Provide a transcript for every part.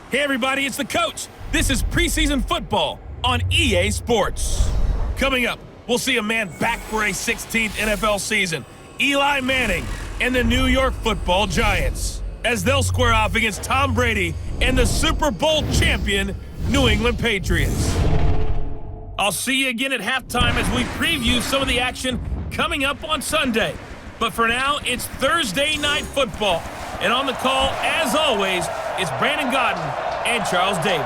Hey everybody, it's the coach. This is preseason football on EA Sports. Coming up, we'll see a man back for a 16th NFL season, Eli Manning and the New York Football Giants, as they'll square off against Tom Brady and the Super Bowl champion New England Patriots. I'll see you again at halftime as we preview some of the action coming up on Sunday. But for now, it's Thursday Night Football. And on the call, as always, it's Brandon Godden and Charles Davis.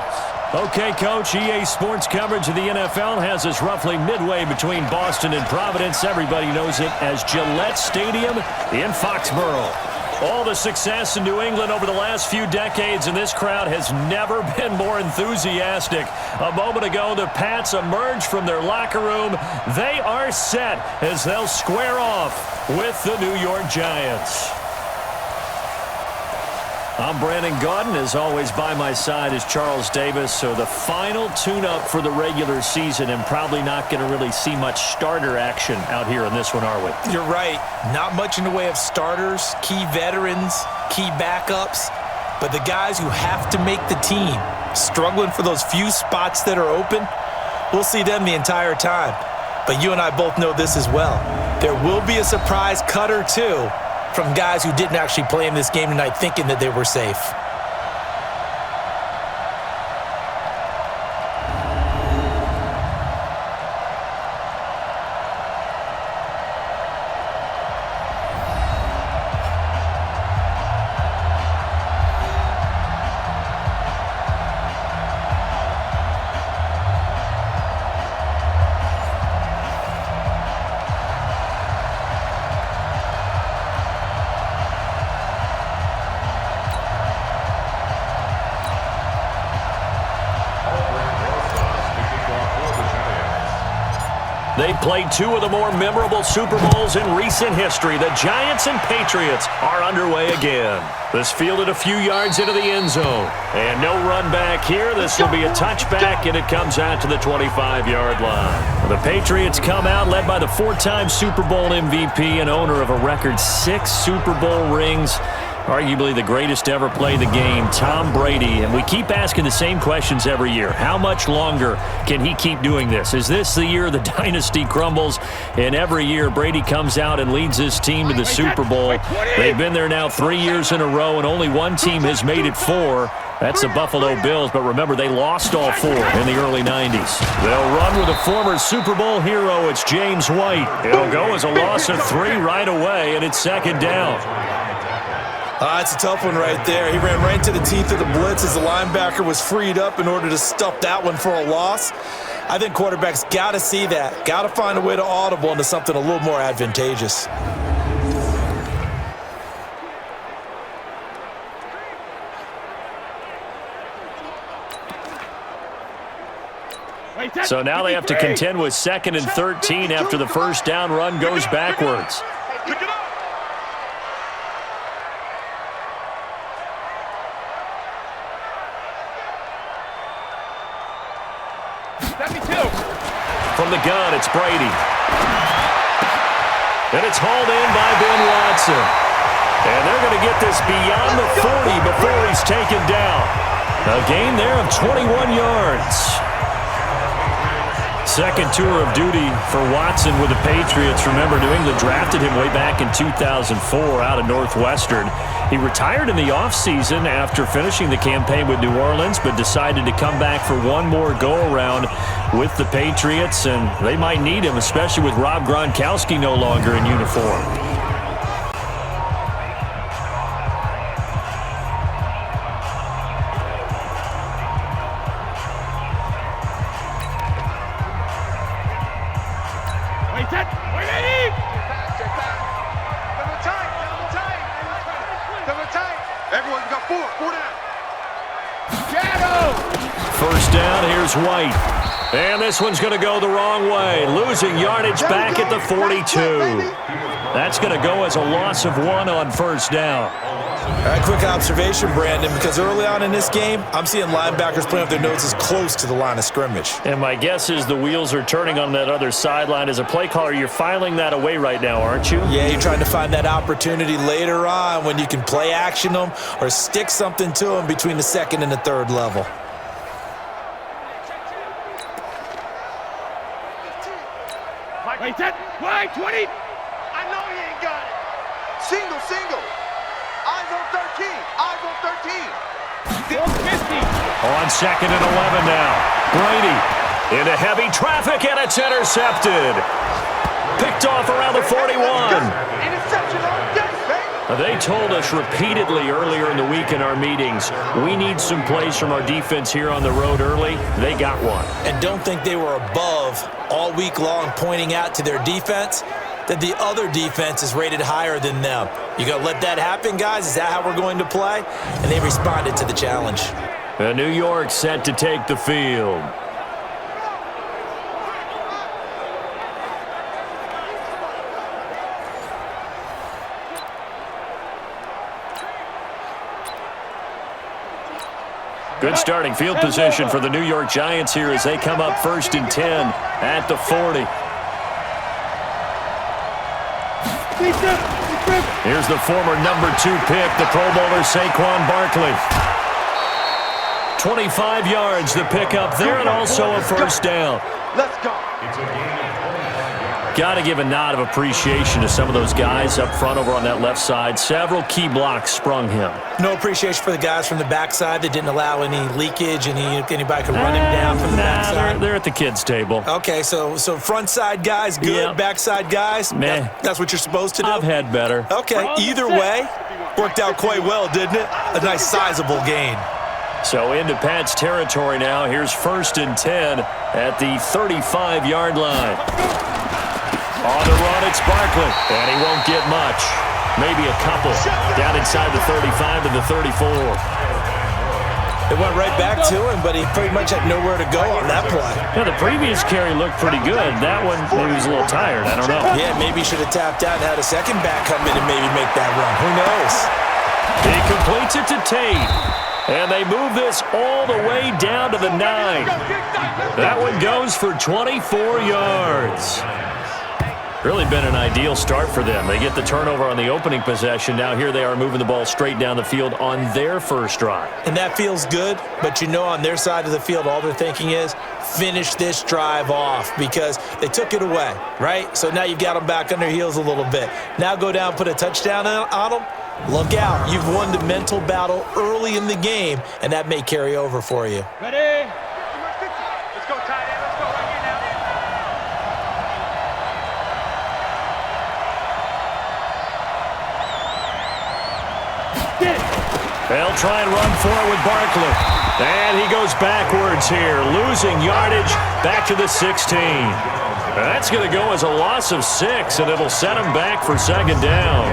Okay, Coach, EA Sports coverage of the NFL has us roughly midway between Boston and Providence. Everybody knows it as Gillette Stadium in Foxborough. All the success in New England over the last few decades, and this crowd has never been more enthusiastic. A moment ago, the Pats emerged from their locker room. They are set as they'll square off with the New York Giants. I'm Brandon Godden. As always, by my side is Charles Davis. So the final tune-up for the regular season, and probably not going to really see much starter action out here in this one, are we? You're right. Not much in the way of starters, key veterans, key backups, but the guys who have to make the team, struggling for those few spots that are open, we'll see them the entire time. But you and I both know this as well. There will be a surprise cut or two from guys who didn't actually play in this game tonight thinking that they were safe. They played two of the more memorable Super Bowls in recent history. The Giants and Patriots are underway again. This fielded a few yards into the end zone. And no run back here. This will be a touchback, and it comes out to the 25-yard line. The Patriots come out led by the four-time Super Bowl MVP and owner of a record 6 Super Bowl rings. Arguably the greatest to ever play the game, Tom Brady. And we keep asking the same questions every year. How much longer can he keep doing this? Is this the year the dynasty crumbles? And every year, Brady comes out and leads his team to the Super Bowl. They've been there now 3 years in a row, and only one team has made it 4. That's the Buffalo Bills. But remember, they lost all 4 in the early 90s. They'll run with a former Super Bowl hero. It's James White. It'll go as a loss of 3 right away, and it's second down. It's a tough one right there. He ran right into the teeth of the blitz as the linebacker was freed up in order to stuff that one for a loss. I think quarterbacks got to see that. Got to find a way to audible into something a little more advantageous. So now they have to contend with 2nd and 13 after the first down run goes backwards. From the gun, it's Brady. And it's hauled in by Ben Watson. And they're going to get this beyond the 40 before he's taken down. A gain there of 21 yards. Second tour of duty for Watson with the Patriots. Remember, New England drafted him way back in 2004 out of Northwestern. He retired in the offseason after finishing the campaign with New Orleans, but decided to come back for one more go-around with the Patriots, and they might need him, especially with Rob Gronkowski no longer in uniform. First down, here's White. And this one's going to go the wrong way. Losing yardage back at the 42. That's going to go as a loss of 1 on first down. All right, quick observation, Brandon, because early on in this game, I'm seeing linebackers playing with their noses close to the line of scrimmage. And my guess is the wheels are turning on that other sideline. As a play caller, you're filing that away right now, aren't you? Yeah, you're trying to find that opportunity later on when you can play action them or stick something to them between the second and the third level. Wait, 10, wide, 20. I know he ain't got it. Single, single. Eyes on 13. Eyes on 13. Still 50. On 2nd and 11 now. Brady into heavy traffic, and it's intercepted. Picked off around the 41. Interception on deck, baby. They told us repeatedly earlier in the week in our meetings, we need some plays from our defense here on the road early. They got one. And don't think they were above all week long pointing out to their defense that the other defense is rated higher than them. You gonna let that happen, guys? Is that how we're going to play? And they responded to the challenge. And New York set to take the field. Good starting field position for the New York Giants here as they come up 1st and 10 at the 40. Here's the former number 2 pick, the Pro Bowler Saquon Barkley. 25 yards the pickup there, and also a first down. Let's go. Got to give a nod of appreciation to some of those guys up front over on that left side. Several key blocks sprung him. No appreciation for the guys from the backside that didn't allow any leakage, anybody could run him down from the backside. They're at the kids' table. Okay, so front side guys, good. Yep. Backside guys, Meh. that's what you're supposed to do? I've had better. Okay, either way, worked out quite well, didn't it? A nice sizable gain. So into Pat's territory now. Here's 1st and 10 at the 35-yard line. On the run, it's Barkley, and he won't get much. Maybe a couple. Down inside the 35 to the 34. It went right back to him, but he pretty much had nowhere to go on that play. Yeah, the previous carry looked pretty good. That one, maybe he was a little tired. I don't know. Yeah, maybe he should have tapped out and had a second back come in and maybe make that run. Who knows? He completes it to Tate. And they move this all the way down to the 9. That one goes for 24 yards. Really been an ideal start for them. They get the turnover on the opening possession. Now here they are moving the ball straight down the field on their first drive. And that feels good, but you know on their side of the field, all they're thinking is finish this drive off because they took it away, right? So now you've got them back on their heels a little bit. Now go down, put a touchdown on them. Look out. You've won the mental battle early in the game, and that may carry over for you. Ready? Let's go, tight end. Let's go right here now. They'll try and run for it with Barkley. And he goes backwards here, losing yardage back to the 16. That's going to go as a loss of 6, and it'll set him back for 2nd down.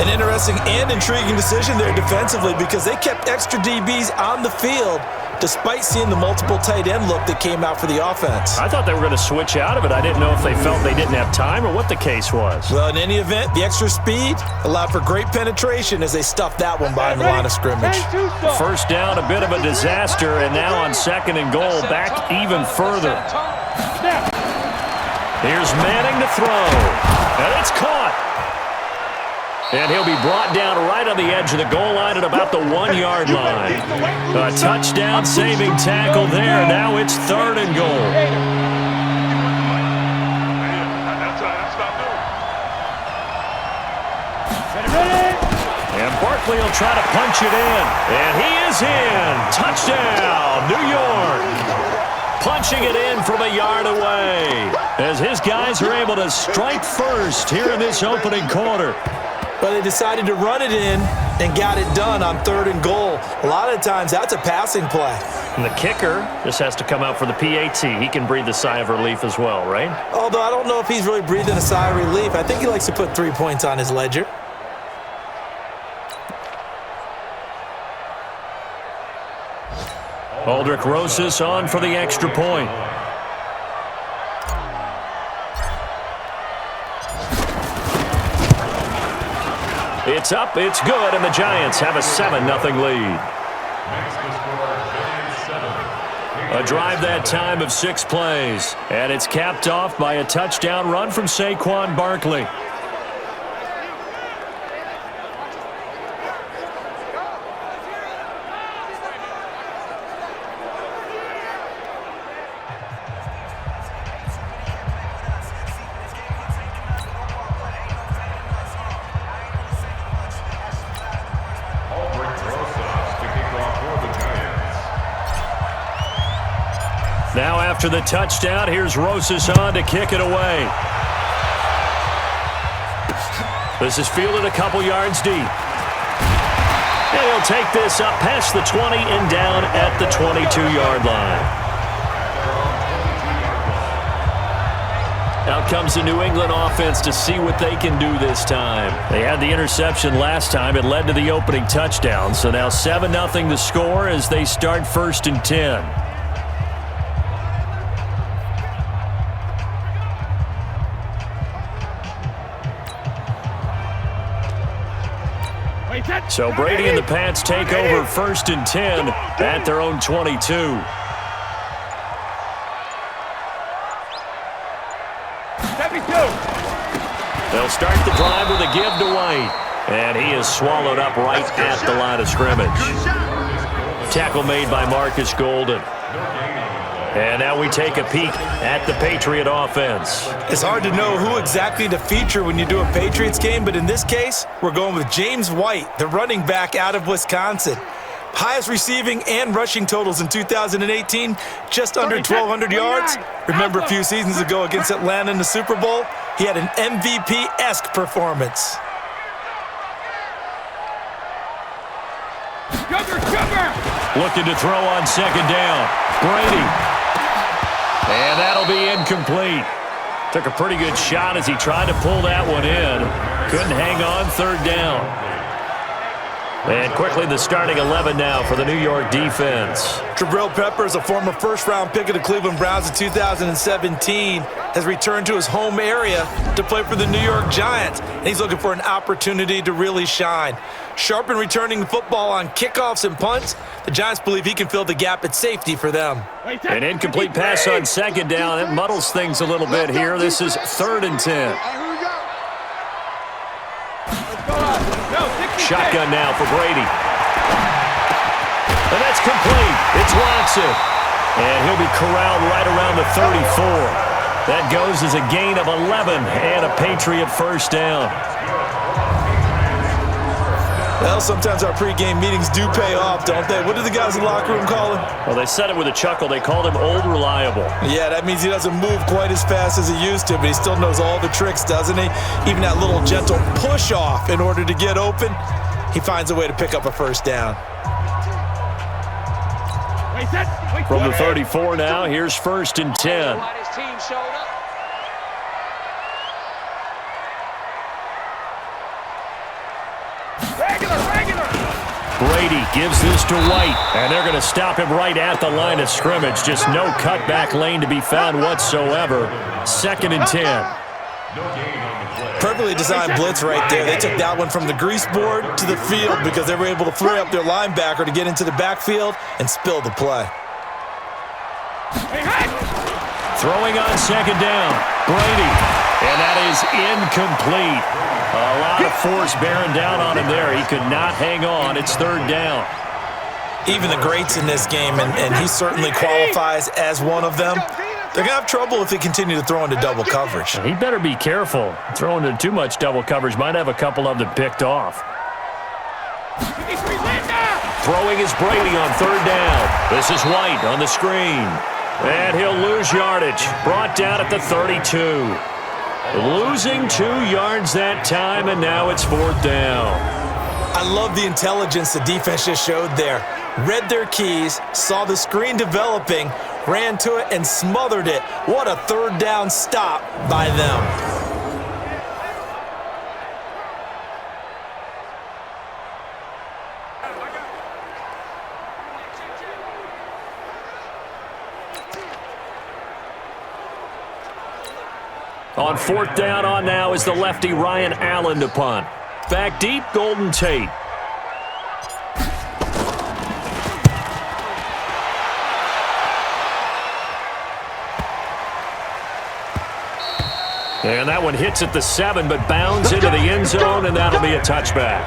An interesting and intriguing decision there defensively because they kept extra DBs on the field despite seeing the multiple tight end look that came out for the offense. I thought they were going to switch out of it. I didn't know if they felt they didn't have time or what the case was. Well, in any event, the extra speed allowed for great penetration as they stuffed that one behind the line of scrimmage. First down, a bit of a disaster, and now on 2nd and goal, back even further. Here's Manning to throw, and it's caught. And he'll be brought down right on the edge of the goal line at about the 1-yard line. A touchdown-saving tackle there. Now it's 3rd and goal. And Barkley will try to punch it in. And he is in. Touchdown, New York. Punching it in from a yard away as his guys are able to strike first here in this opening quarter. But they decided to run it in and got it done on 3rd and goal. A lot of times, that's a passing play. And the kicker just has to come out for the PAT. He can breathe a sigh of relief as well, right? Although I don't know if he's really breathing a sigh of relief. I think he likes to put 3 points on his ledger. Aldrich Rosas on for the extra point. It's up, it's good, and the Giants have a 7-0 lead. A drive that time of 6 plays, and it's capped off by a touchdown run from Saquon Barkley. Now after the touchdown, here's Rosas on to kick it away. This is fielded a couple yards deep. And he'll take this up past the 20 and down at the 22-yard line. Out comes the New England offense to see what they can do this time. They had the interception last time. It led to the opening touchdown. So now 7-0 to score as they start 1st and 10. So Brady and the Pats take over 1st and 10 at their own 22. They'll start the drive with a give to White. And he is swallowed up right at the line of scrimmage. Tackle made by Marcus Golden. And now we take a peek at the Patriot offense. It's hard to know who exactly to feature when you do a Patriots game, but in this case, we're going with James White, the running back out of Wisconsin. Highest receiving and rushing totals in 2018, just under 1,200 yards. Remember a few seasons ago against Atlanta in the Super Bowl? He had an MVP-esque performance. Looking to throw on 2nd down. Brady. And that'll be incomplete. Took a pretty good shot as he tried to pull that one in. Couldn't hang on 3rd down. And quickly the starting 11 now for the New York defense. Jabril Peppers, a former first-round pick of the Cleveland Browns in 2017, has returned to his home area to play for the New York Giants. And he's looking for an opportunity to really shine. Sharp in returning the football on kickoffs and punts. The Giants believe he can fill the gap at safety for them. An incomplete pass on 2nd down. It muddles things a little bit here. This is 3rd and 10. Shotgun now for Brady. And that's complete. It's Watson. And he'll be corralled right around the 34. That goes as a gain of 11 and a Patriot 1st down. Well, sometimes our pregame meetings do pay off, don't they? What do the guys in the locker room call him? Well, they said it with a chuckle. They called him Old Reliable. Yeah, that means he doesn't move quite as fast as he used to, but he still knows all the tricks, doesn't he? Even that little gentle push-off in order to get open, he finds a way to pick up a 1st down. From the 34 now, here's 1st and 10. Brady gives this to White, and they're going to stop him right at the line of scrimmage. Just no cutback lane to be found whatsoever. 2nd and 10. Perfectly designed blitz right there. They took that one from the grease board to the field because they were able to free up their linebacker to get into the backfield and spill the play. Throwing on 2nd down, Brady, and that is incomplete. A lot of force bearing down on him there. He could not hang on. It's 3rd down. Even the greats in this game, and he certainly qualifies as one of them, they're going to have trouble if they continue to throw into double coverage. He better be careful. Throwing into too much double coverage might have a couple of them picked off. Throwing is Brady on 3rd down. This is White on the screen. And he'll lose yardage. Brought down at the 32. Losing 2 yards that time, and now it's 4th down. I love the intelligence the defense just showed there. Read their keys, saw the screen developing, ran to it, and smothered it. What a 3rd down stop by them. On 4th down on now is the lefty Ryan Allen to punt. Back deep, Golden Tate. And that one hits at the 7, but bounds into the end zone, and that'll be a touchback.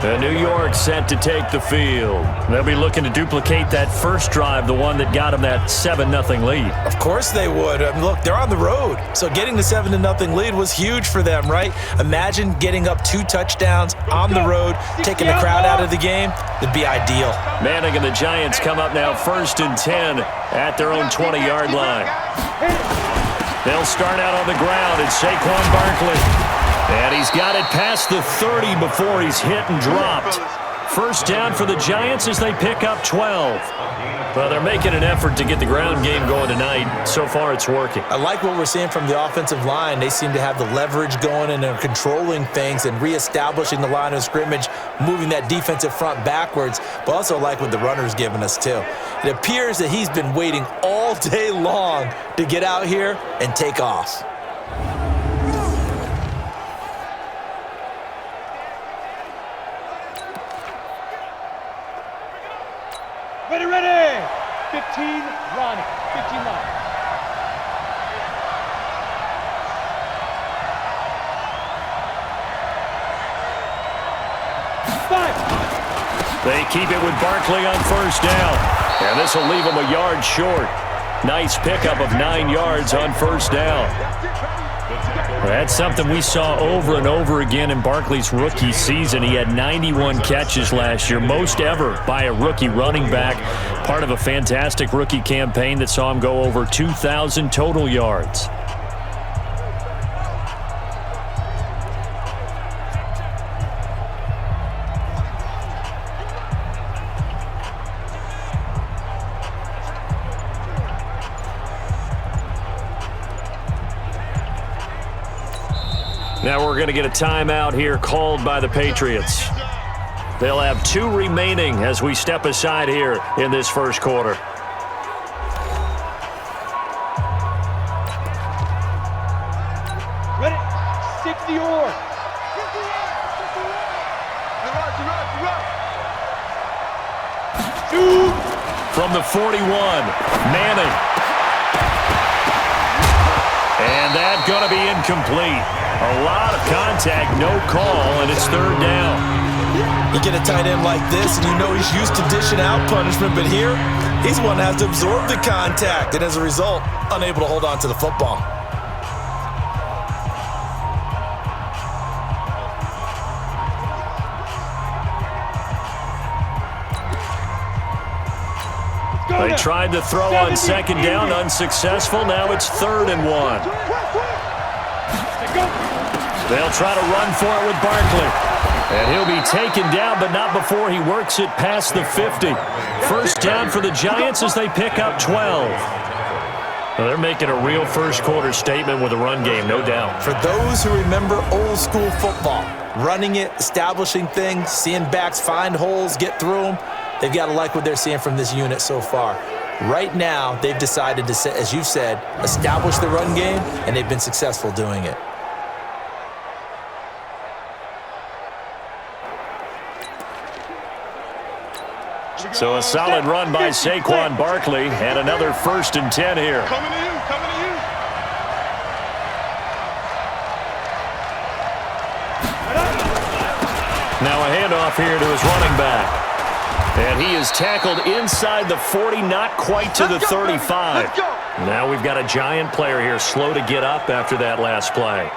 And New York set to take the field. They'll be looking to duplicate that first drive, the one that got them that 7-0 lead. Of course they would. I mean, look, they're on the road. So getting the 7-0 lead was huge for them, right? Imagine getting up 2 touchdowns on the road, taking the crowd out of the game. It'd be ideal. Manning and the Giants come up now 1st and 10 at their own 20-yard line. They'll start out on the ground. It's Saquon Barkley. And he's got it past the 30 before he's hit and dropped. First down for the Giants as they pick up 12. Well, they're making an effort to get the ground game going tonight. So far, it's working. I like what we're seeing from the offensive line. They seem to have the leverage going and they're controlling things and reestablishing the line of scrimmage, moving that defensive front backwards, but also like what the runner's giving us, too. It appears that he's been waiting all day long to get out here and take off. Ready. 15, Ronnie. 15 line. They keep it with Barkley on first down. And this will leave him a yard short. Nice pickup of 9 yards on first down. That's something we saw over and over again in Barkley's rookie season. He had 91 catches last year, most ever by a rookie running back, part of a fantastic rookie campaign that saw him go over 2,000 total yards. Now we're going to get a timeout here called by the Patriots. They'll have 2 remaining as we step aside here in this first quarter. Ready. 60 or. Shoot. From the 41, Manning. And that's going to be incomplete. A lot of contact, no call, and it's 3rd down. You get a tight end like this, and you know he's used to dishing out punishment, but here, he's one that has to absorb the contact, and as a result, unable to hold on to the football. They tried to throw on 2nd down, unsuccessful. Now it's 3rd and 1. They'll try to run for it with Barkley. And he'll be taken down, but not before he works it past the 50. First down for the Giants as they pick up 12. Well, they're making a real first quarter statement with a run game, no doubt. For those who remember old school football, running it, establishing things, seeing backs find holes, get through them, they've got to like what they're seeing from this unit so far. Right now, they've decided to, as you said, establish the run game, and they've been successful doing it. So a solid run by Saquon Barkley, and another 1st and 10 here. Coming to you. Now a handoff here to his running back. And he is tackled inside the 40, not quite to the 35. Now we've got a Giant player here slow to get up after that last play.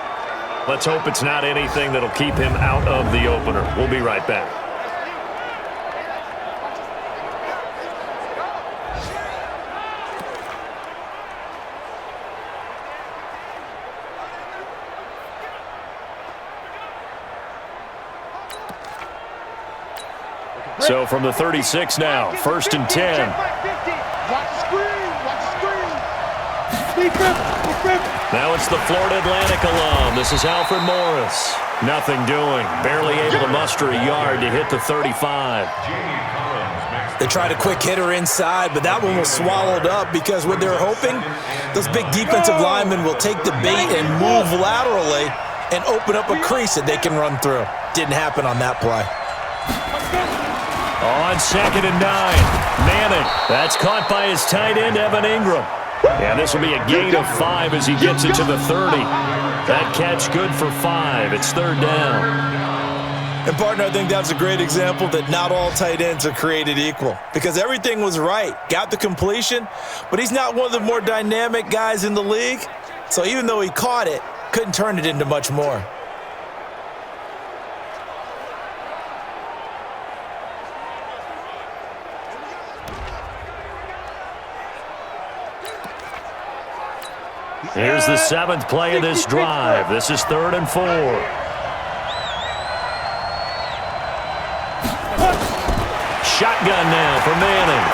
Let's hope it's not anything that'll keep him out of the opener. We'll be right back. So from the 36 now, 1st and 10. Watch the screen. Now it's the Florida Atlantic alum. This is Alfred Morris. Nothing doing. Barely able to muster a yard to hit the 35. They tried a quick hitter inside, but that one was swallowed up because what they're hoping, those big defensive linemen will take the bait and move laterally and open up a crease that they can run through. Didn't happen on that play. On 2nd and 9, Manning. That's caught by his tight end, Evan Ingram. And this will be a gain of 5 as he gets it to the 30. That catch good for 5. It's 3rd down. And, partner, I think that's a great example that not all tight ends are created equal because everything was right. Got the completion, but he's not one of the more dynamic guys in the league. So even though he caught it, couldn't turn it into much more. Here's the 7th play of this drive. This is 3rd and 4. Shotgun now for Manning.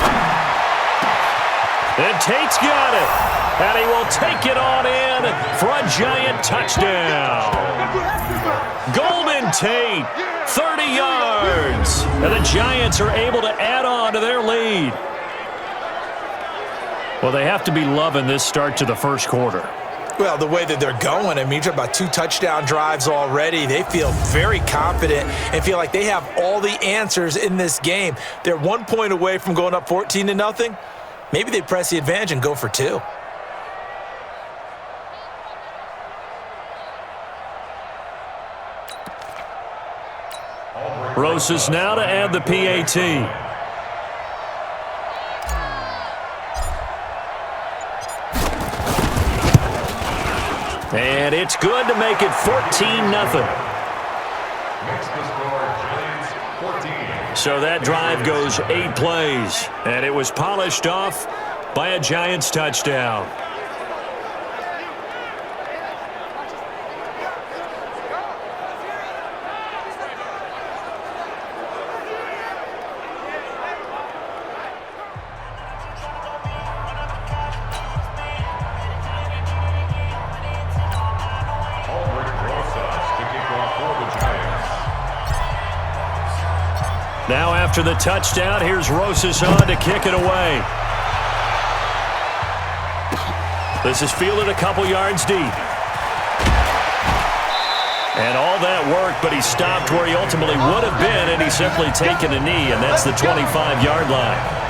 And Tate's got it. And he will take it on in for a giant touchdown. Golden Tate, 30 yards. And the Giants are able to add on to their lead. Well, they have to be loving this start to the first quarter. Well, the way that they're going, I mean, you're about 2 touchdown drives already. They feel very confident and feel like they have all the answers in this game. They're 1 point away from going up 14-0. Maybe they press the advantage and go for 2. Rosas now to add the PAT. And it's good to make it 14-0. So that drive goes 8 plays, and it was polished off by a Giants touchdown. Now after the touchdown, here's Rosas on to kick it away. This is fielded a couple yards deep. And all that work, but he stopped where he ultimately would have been, and he's simply taken a knee, and that's the 25-yard line.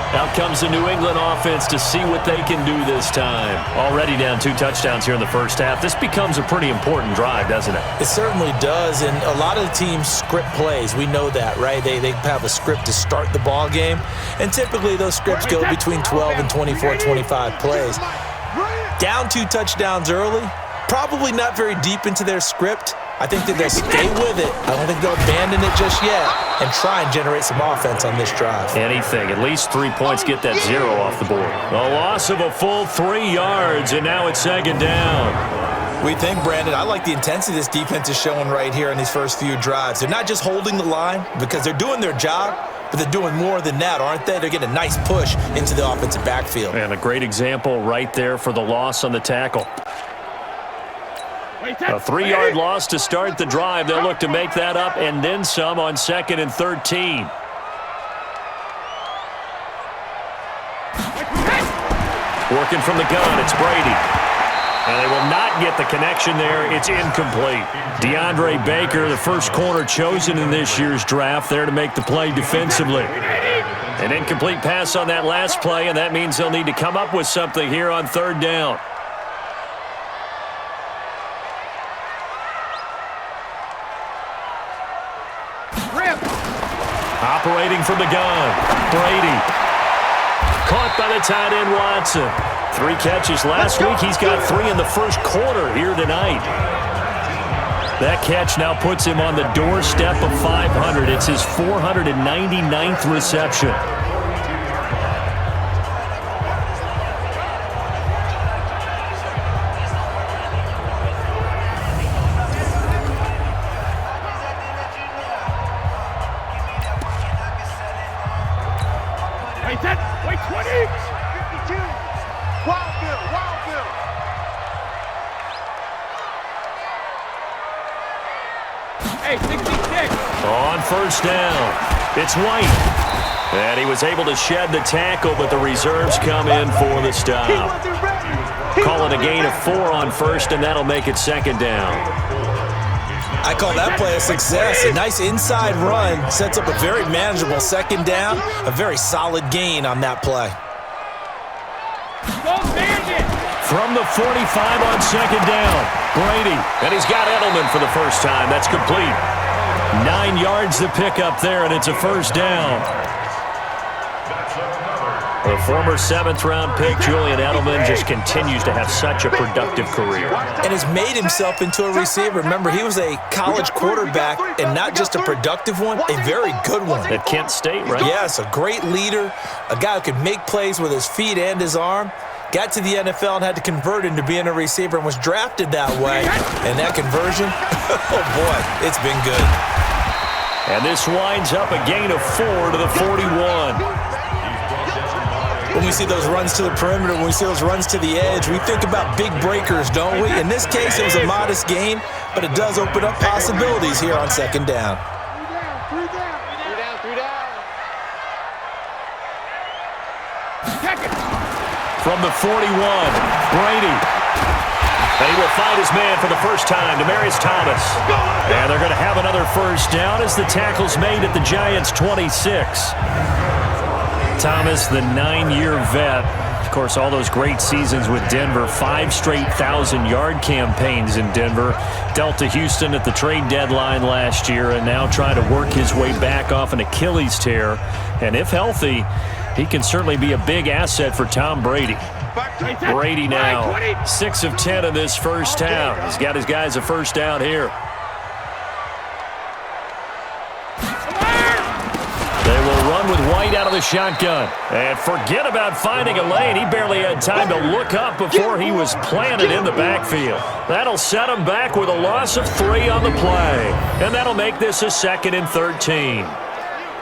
Out comes the New England offense to see what they can do this time. Already down 2 touchdowns here in the first half. This becomes a pretty important drive, doesn't it? It certainly does, and a lot of the teams script plays. We know that, right? They have a script to start the ball game, and typically those scripts go between 12 and 24, 25 plays. Down 2 touchdowns early, probably not very deep into their script. I think that they'll stay with it. I don't think they'll abandon it just yet and try and generate some offense on this drive. Anything. At least 3 points, get that 0 off the board. A loss of a full 3 yards, and now it's 2nd down. We think, Brandon, I like the intensity this defense is showing right here in these first few drives. They're not just holding the line because they're doing their job, but they're doing more than that, aren't they? They're getting a nice push into the offensive backfield. And a great example right there for the loss on the tackle. A 3-yard loss to start the drive. They'll look to make that up and then some on 2nd and 13. Working from the gun, it's Brady. And they will not get the connection there. It's incomplete. DeAndre Baker, the first corner chosen in this year's draft, there to make the play defensively. An incomplete pass on that last play, and that means they'll need to come up with something here on 3rd down. Operating from the gun, Brady. Caught by the tight end, Watson. 3 catches last week. He's got 3 in the first quarter here tonight. That catch now puts him on the doorstep of 500. It's his 499th reception. Wait, 20! 52! Wild Bill! Hey, 66! On 1st down, it's White. And he was able to shed the tackle, but the reserves come in for the stop. He wasn't ready! call it a gain of 4 on first, and that'll make it second down. I call that play a success. A nice inside run sets up a very manageable second down, a very solid gain on that play. From the 45 on second down, Brady. And he's got Edelman for the first time. That's complete. 9 yards to pick up there, and it's a first down. The former 7th-round pick, Julian Edelman, just continues to have such a productive career. And has made himself into a receiver. Remember, he was a college quarterback, and not just a productive one, a very good one. At Kent State, right? Yes, a great leader, a guy who could make plays with his feet and his arm. Got to the NFL and had to convert into being a receiver and was drafted that way. And that conversion, oh boy, it's been good. And this winds up a gain of 4 to the 41. When we see those runs to the perimeter, when we see those runs to the edge, we think about big breakers, don't we? In this case, it was a modest gain, but it does open up possibilities here on second down. From the 41, Brady. And he will find his man for the first time, Demaryius Thomas. And they're going to have another first down as the tackle's made at the Giants' 26. Thomas, the 9-year vet. Of course, all those great seasons with Denver. 5 straight 1,000-yard campaigns in Denver. Dealt to Houston at the trade deadline last year and now trying to work his way back off an Achilles tear. And if healthy, he can certainly be a big asset for Tom Brady. Brady now 6 of 10 in this first half. He's got his guys a first down here. They will run with White out of the shotgun. And forget about finding a lane. He barely had time to look up before he was planted in the backfield. That'll set him back with a loss of 3 on the play. And that'll make this a 2nd and 13.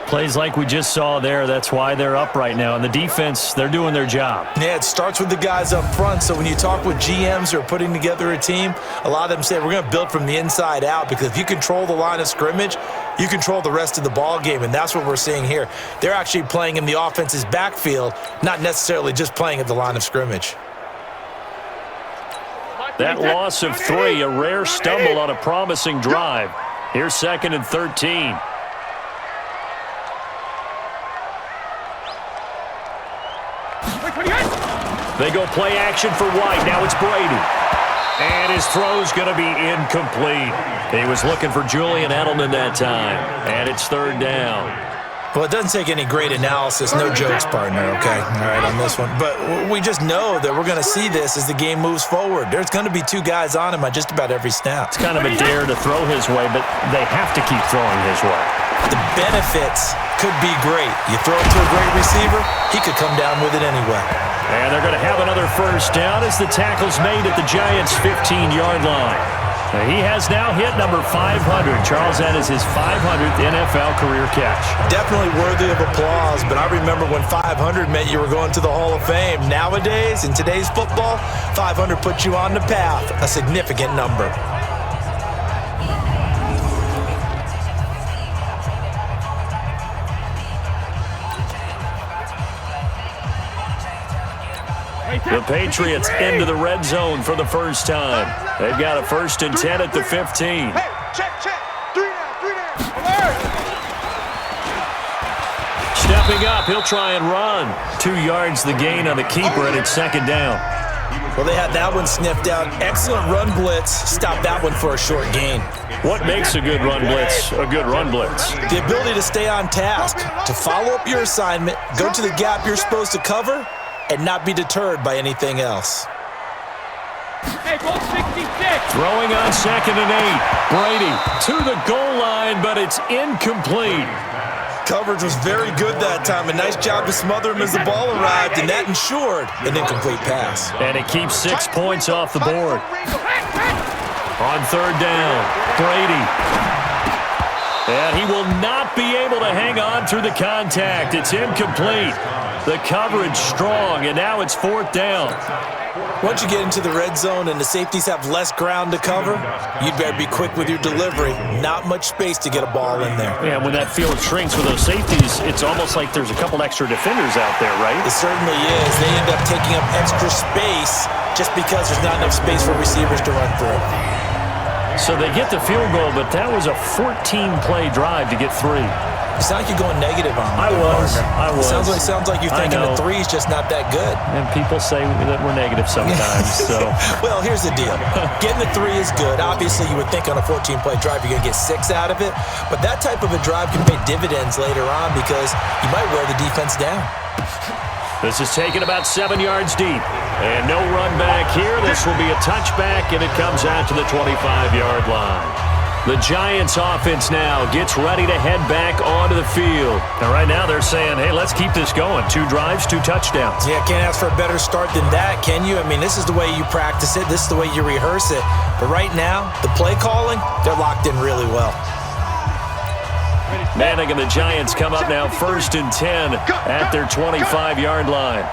Plays like we just saw there, that's why they're up right now. And the defense, they're doing their job. Yeah, it starts with the guys up front. So when you talk with GMs who are putting together a team, a lot of them say we're going to build from the inside out, because if you control the line of scrimmage, you control the rest of the ball game, and that's what we're seeing here. They're actually playing in the offense's backfield, not necessarily just playing at the line of scrimmage. That loss of 3, a rare stumble on a promising drive. Here's 2nd and 13. They go play action for White. Now it's Brady. And his throw's going to be incomplete. He was looking for Julian Edelman that time. And it's 3rd down. Well, it doesn't take any great analysis. No jokes, partner, okay? All right, on this one. But we just know that we're going to see this as the game moves forward. There's going to be 2 guys on him on just about every snap. It's kind of a dare to throw his way, but they have to keep throwing his way. The benefits could be great. You throw it to a great receiver, he could come down with it anyway. And they're going to have another first down as the tackle's made at the Giants' 15-yard line. He has now hit number 500. Charles, that is his 500th NFL career catch. Definitely worthy of applause, but I remember when 500 meant you were going to the Hall of Fame. Nowadays, in today's football, 500 puts you on the path, a significant number. The Patriots into the red zone for the first time. They've got a 1st and 10 at the 15. Hey, check. 3 down. Stepping up, he'll try and run. 2 yards the gain on the keeper, and it's 2nd down. Well, they had that one sniffed out. Excellent run blitz. Stop that one for a short gain. What makes a good run blitz a good run blitz? The ability to stay on task, to follow up your assignment, go to the gap you're supposed to cover, and not be deterred by anything else. Hey, ball 66. Throwing on 2nd and 8. Brady to the goal line, but it's incomplete. Coverage was very good that time. A nice job to smother him as the ball arrived, and that ensured an incomplete pass. And it keeps 6 points off the board. On 3rd down, Brady. And he will not be able to hang on through the contact. It's incomplete. The coverage strong, and now it's 4th down. Once you get into the red zone and the safeties have less ground to cover, you'd better be quick with your delivery. Not much space to get a ball in there. Yeah, when that field shrinks with those safeties, it's almost like there's a couple extra defenders out there, right? It certainly is. They end up taking up extra space just because there's not enough space for receivers to run through. So they get the field goal, but that was a 14-play drive to get 3. It sounds like you're going negative on me. I was. It sounds like you're thinking the 3 is just not that good. And people say that we're negative sometimes. So, well, here's the deal. Getting the 3 is good. Obviously, you would think on a 14-play drive you're going to get 6 out of it. But that type of a drive can pay dividends later on because you might wear the defense down. This is taken about 7 yards deep. And no run back here. This will be a touchback, and it comes out to the 25-yard line. The Giants offense now gets ready to head back onto the field. And right now they're saying, hey, let's keep this going. 2 drives, 2 touchdowns. Yeah, can't ask for a better start than that, can you? I mean, this is the way you practice it. This is the way you rehearse it. But right now, the play calling, they're locked in really well. Manning and the Giants come up now 1st and 10 at their 25-yard line.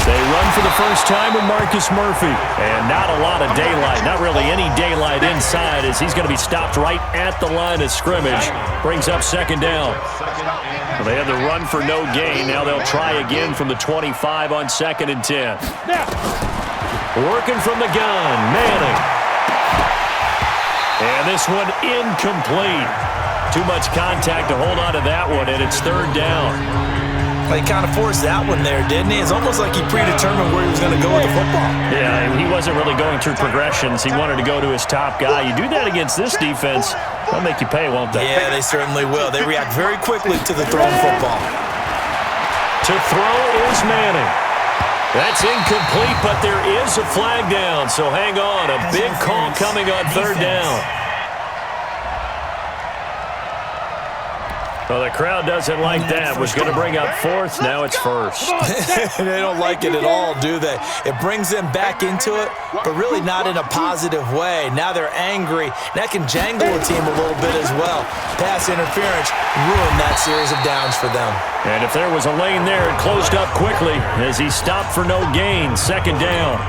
They run for the first time with Marcus Murphy. And not a lot of daylight, not really any daylight inside as he's going to be stopped right at the line of scrimmage. Brings up 2nd down. Well, they had the run for no gain. Now they'll try again from the 25 on 2nd and 10. Working from the gun, Manning. And this one incomplete. Too much contact to hold on to that one, and it's 3rd down. He kind of forced that one there, didn't he? It's almost like he predetermined where he was going to go with the football. Yeah, he wasn't really going through progressions. He wanted to go to his top guy. You do that against this defense, they'll make you pay, won't they? Yeah, they certainly will. They react very quickly to the thrown football. To throw is Manning. That's incomplete, but there is a flag down, so hang on. A big call coming on 3rd down. Well, the crowd doesn't like that. Was going to bring up 4th. Now it's 1st. They don't like it at all, do they? It brings them back into it, but really not in a positive way. Now they're angry. That can jangle a team a little bit as well. Pass interference ruined that series of downs for them. And if there was a lane there, it closed up quickly as he stopped for no gain. 2nd down.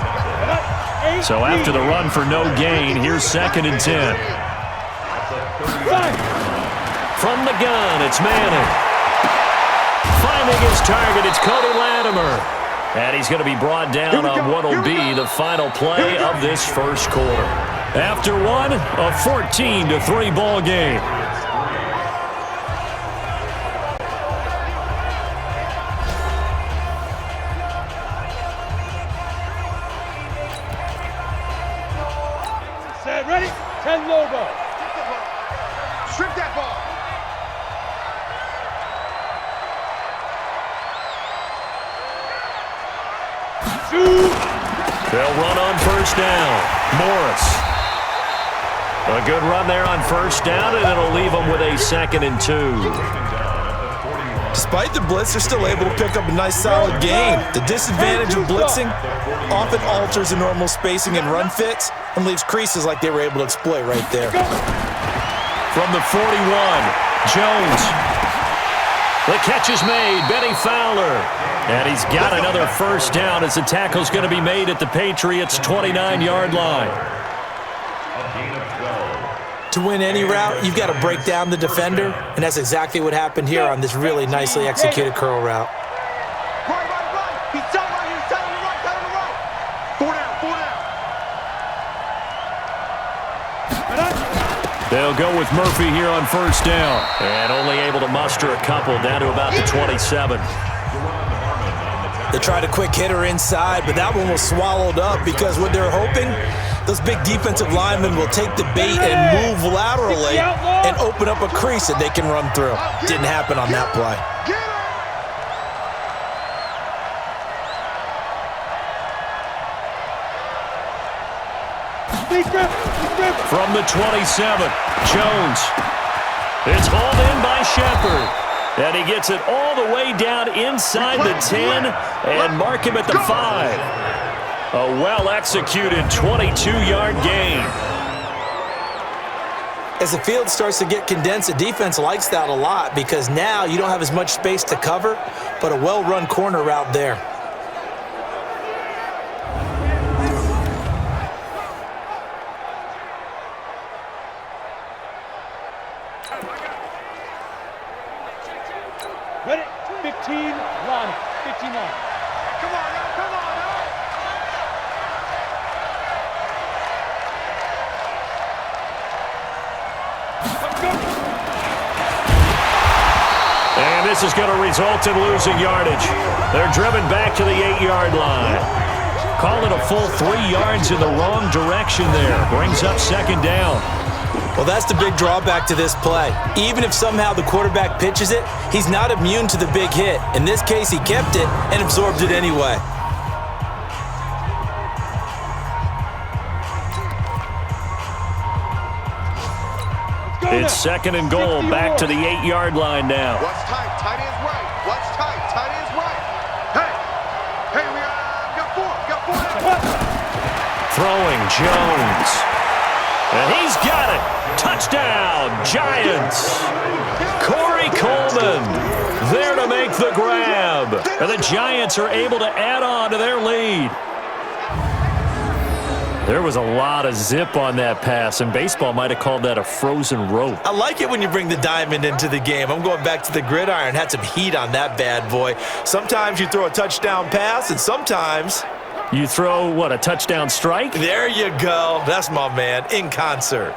So after the run for no gain, here's 2nd and 10. From the gun, it's Manning. Finding his target, it's Cody Latimer. And he's going to be brought down on what will be the final play of this 1st quarter. After one, a 14-3 ball game. Set, ready? 10 logo. Strip that ball. They'll run on 1st down. Morris. A good run there on 1st down, and it'll leave them with a 2nd and 2. Despite the blitz, they're still able to pick up a nice solid gain. The disadvantage of blitzing often alters the normal spacing and run fits and leaves creases like they were able to exploit right there. From the 41, Jones. The catch is made, Benny Fowler. And he's got another 1st down as the tackle's going to be made at the Patriots' 29-yard line. To win any route, you've got to break down the defender, and that's exactly what happened here on this really nicely executed curl route. Run. He's telling right here. He's telling you right. Tell him to run. 4 down. They'll go with Murphy here on 1st down. And only able to muster a couple down to about the 27. They tried a quick hitter inside, but that one was swallowed up because what they're hoping, those big defensive linemen will take the bait and move laterally and open up a crease that they can run through. Didn't happen on that play. From the 27, Jones. It's hauled in by Shepard. And he gets it all the way down inside the 10 and mark him at the 5. A well-executed 22-yard gain. As the field starts to get condensed, the defense likes that a lot because now you don't have as much space to cover, but a well-run corner route there. Ready? 15, line. 15 line. Come on now, come on now. Let's go. And this is going to result in losing yardage. They're driven back to the 8-yard line. Call it a full 3 yards in the wrong direction there. Brings up second down. Well, that's the big drawback to this play. Even if somehow the quarterback pitches it, he's not immune to the big hit. In this case, he kept it and absorbed it anyway. It's second and goal, back to the 8-yard line now. What's tight? Tight end's right. What's tight? Tight end's right. Hey, we got four. Throwing Jones. And he's got it. Touchdown, Giants. Corey Coleman there to make the grab. And the Giants are able to add on to their lead. There was a lot of zip on that pass, and baseball might have called that a frozen rope. I like it when you bring the diamond into the game. I'm going back to the gridiron. Had some heat on that bad boy. Sometimes you throw a touchdown pass, and sometimes you throw, what, a touchdown strike? There you go. That's my man, in concert.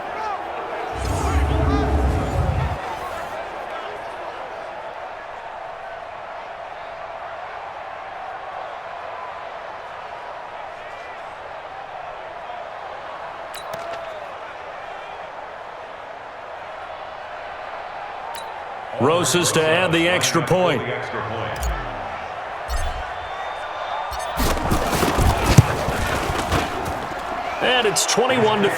Rosas to add the extra point. And it's 21-3.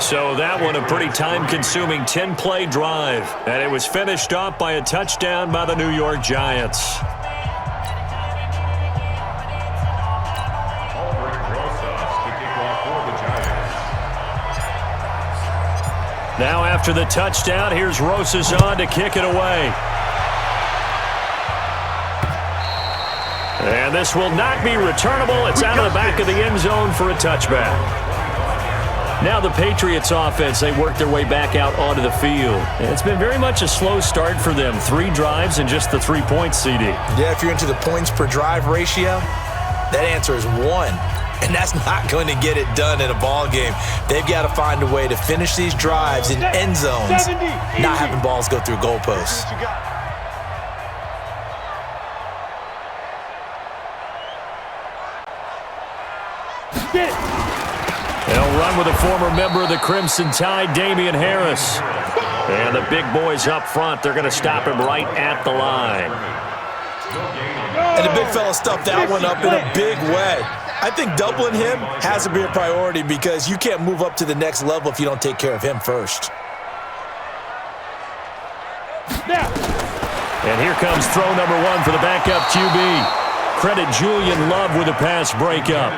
So that one a pretty time-consuming 10-play drive. And it was finished off by a touchdown by the New York Giants. Now after the touchdown, here's Rosas on to kick it away. And this will not be returnable. It's out of the back of the end zone for a touchback. Now the Patriots offense, they work their way back out onto the field. It's been very much a slow start for them. 3 drives and just the 3 points, CD. Yeah, if you're into the points per drive ratio, that answer is 1. And that's not going to get it done in a ball game. They've got to find a way to finish these drives in end zones, not having balls go through goalposts. They'll run with a former member of the Crimson Tide, Damian Harris. And the big boys up front, they're going to stop him right at the line. And the big fella stuffed that one up in a big way. I think doubling him has to be a priority because you can't move up to the next level if you don't take care of him first. And here comes throw number 1 for the backup QB. Credit Julian Love with a pass breakup.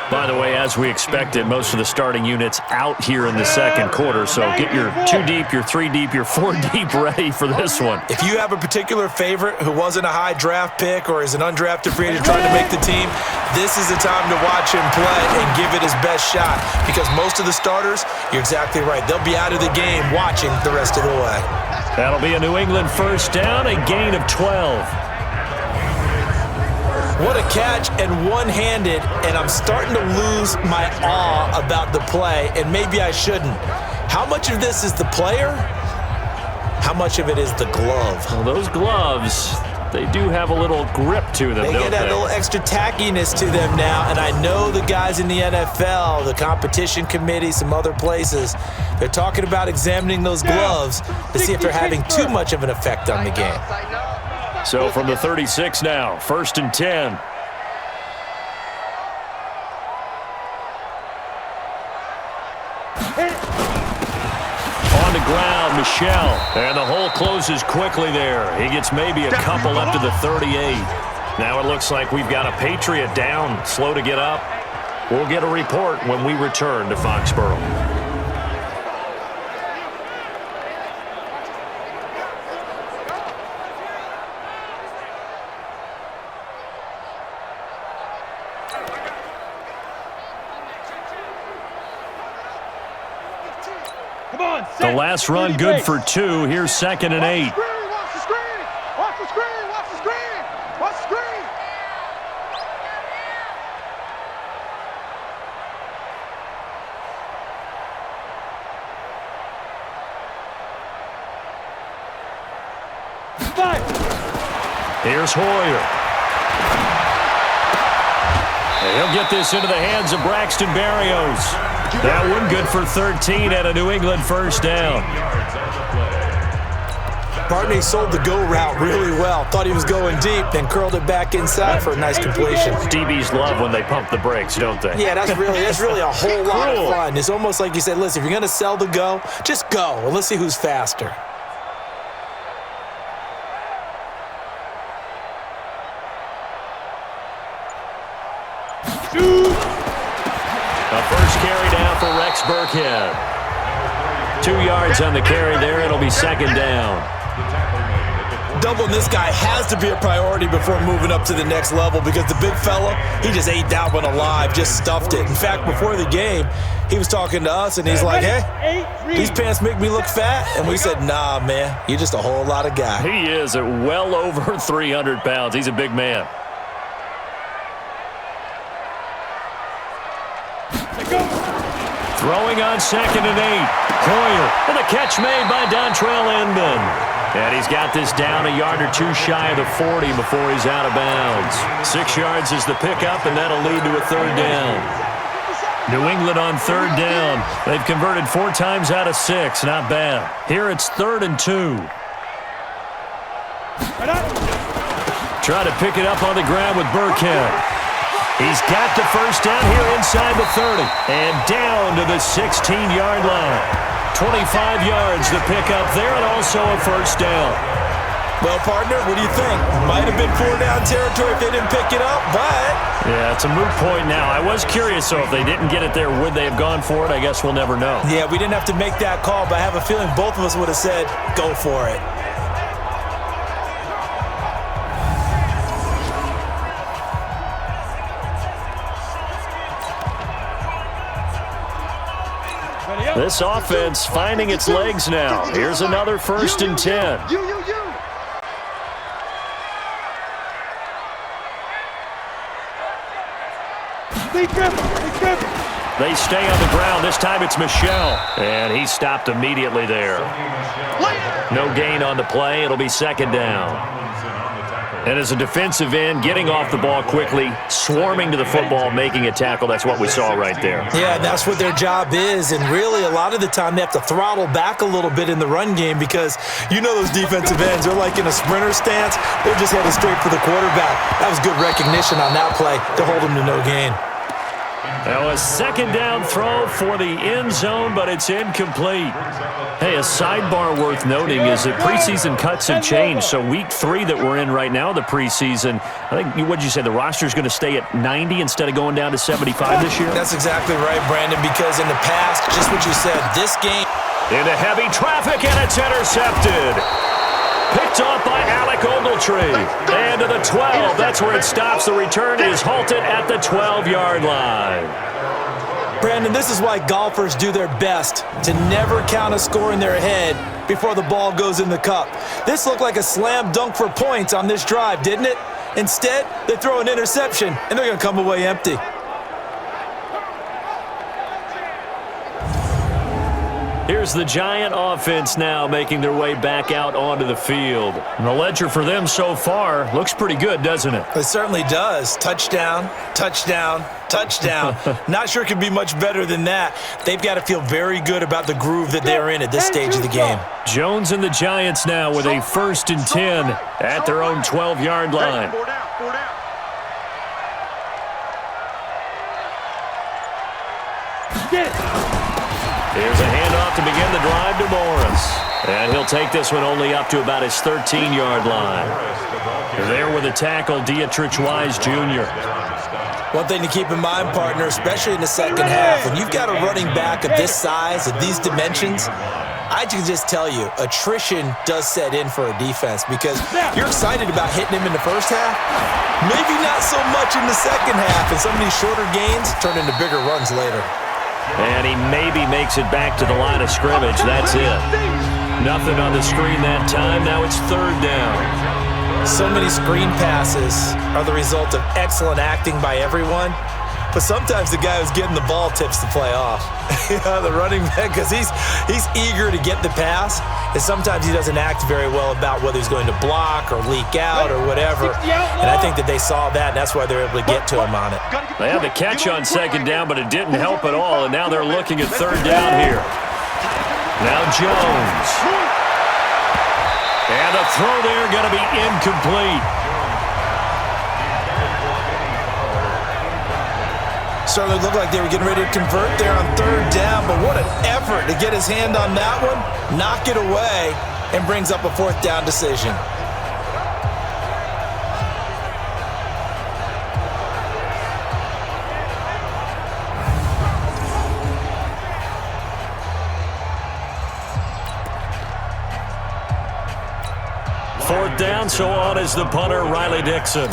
By the way, as we expected, most of the starting units out here in the second quarter, so get your 2 deep, your 3 deep, your 4 deep ready for this one. If you have a particular favorite who wasn't a high draft pick or is an undrafted free agent trying to make the team, this is the time to watch him play and give it his best shot because most of the starters, you're exactly right, they'll be out of the game watching the rest of the way. That'll be a New England first down, a gain of 12. What a catch and one-handed, and I'm starting to lose my awe about the play, and maybe I shouldn't. How much of this is the player? How much of it is the glove? Well, those gloves, they do have a little grip to them, They don't get that little extra tackiness to them now, and I know the guys in the NFL, the competition committee, some other places, they're talking about examining those gloves to see if they're having too much of an effect on the game. So from the 36 now, 1st and 10. On the ground, Michel. And the hole closes quickly there. He gets maybe a couple up to the 38. Now it looks like we've got a Patriot down, slow to get up. We'll get a report when we return to Foxborough. The last run good for 2. Here's 2nd and 8. Watch the screen! Watch the screen! Watch the screen! Watch the screen! Here's Hoyer. And he'll get this into the hands of Braxton Berrios. That one good for 13 and a New England first down. Barney sold the go route really well. Thought he was going deep, then curled it back inside for a nice completion. DBs love when they pump the brakes, don't they? Yeah, that's really a whole lot of fun. It's almost like you said, listen, if you're going to sell the go, just go, and let's see who's faster. The first carry down for Rex Burkhead. 2 yards on the carry there. It'll be 2nd down. Doubling this guy has to be a priority before moving up to the next level because the big fella, he just ate that one alive, just stuffed it. In fact, before the game, he was talking to us, and he's like, hey, these pants make me look fat? And we said, nah, man, you're just a whole lot of guy. He is at well over 300 pounds. He's a big man. Throwing on 2nd and 8. Hoyer, and the catch made by Dontrell Inman. And he's got this down a yard or 2 shy of the 40 before he's out of bounds. 6 yards is the pickup, and that'll lead to a 3rd down. New England on 3rd down. They've converted 4 times out of 6. Not bad. Here it's 3rd and 2. Try to pick it up on the ground with Burkhead. He's got the first down here inside the 30 and down to the 16-yard line. 25 yards to pick up there and also a first down. Well, partner, what do you think? Might have been 4-down territory if they didn't pick it up, but... Yeah, it's a moot point now. I was curious, so if they didn't get it there, would they have gone for it? I guess we'll never know. Yeah, we didn't have to make that call, but I have a feeling both of us would have said, go for it. This offense finding its legs now. Here's another 1st and 10. They stay on the ground. This time it's Michel. And he stopped immediately there. No gain on the play. It'll be 2nd down. And as a defensive end, getting off the ball quickly, swarming to the football, making a tackle, that's what we saw right there. Yeah, that's what their job is. And really, a lot of the time, they have to throttle back a little bit in the run game because you know those defensive ends, they're like in a sprinter stance. They're just headed straight for the quarterback. That was good recognition on that play to hold him to no gain. Now a 2nd down throw for the end zone, but it's incomplete. Hey, a sidebar worth noting is that preseason cuts have changed. So week 3 that we're in right now, the preseason, I think, what'd you say, the roster's going to stay at 90 instead of going down to 75 this year? That's exactly right, Brandon, because in the past, just what you said, this game... Into heavy traffic, and it's intercepted. Picked off by Alec Ogletree. And to the 12. That's where it stops. The return is halted at the 12-yard line. Brandon, this is why golfers do their best to never count a score in their head before the ball goes in the cup. This looked like a slam dunk for points on this drive, didn't it? Instead, they throw an interception, and they're going to come away empty. Here's the Giant offense now making their way back out onto the field. And the ledger for them so far looks pretty good, doesn't it? It certainly does. Touchdown, touchdown, touchdown. Not sure it could be much better than that. They've got to feel very good about the groove that they're in at this stage of the game. Jones and the Giants now with a 1st and 10 at their own 12-yard line. Here's a handoff to begin the drive to Morris. And he'll take this one only up to about his 13-yard line. There with a tackle, Dietrich Wise Jr. One thing to keep in mind, partner, especially in the second half, when you've got a running back of this size, of these dimensions, I can just tell you, attrition does set in for a defense because you're excited about hitting him in the first half, maybe not so much in the second half, and some of these shorter gains turn into bigger runs later. And he maybe makes it back to the line of scrimmage. That's it. Nothing on the screen that time. Now it's third down. So many screen passes are the result of excellent acting by everyone, but sometimes the guy who's getting the ball tips the play off. The running back, because he's eager to get the pass, and sometimes he doesn't act very well about whether he's going to block or leak out or whatever. And I think that they saw that, and that's why they're able to get to him on it. They had the catch on second down, but it didn't help at all, and now they're looking at third down here. Now Jones. And the throw there going to be incomplete. Certainly looked like they were getting ready to convert there on third down, but what an effort to get his hand on that one, knock it away, and brings up a fourth down decision. Fourth down, so on is the punter, Riley Dixon.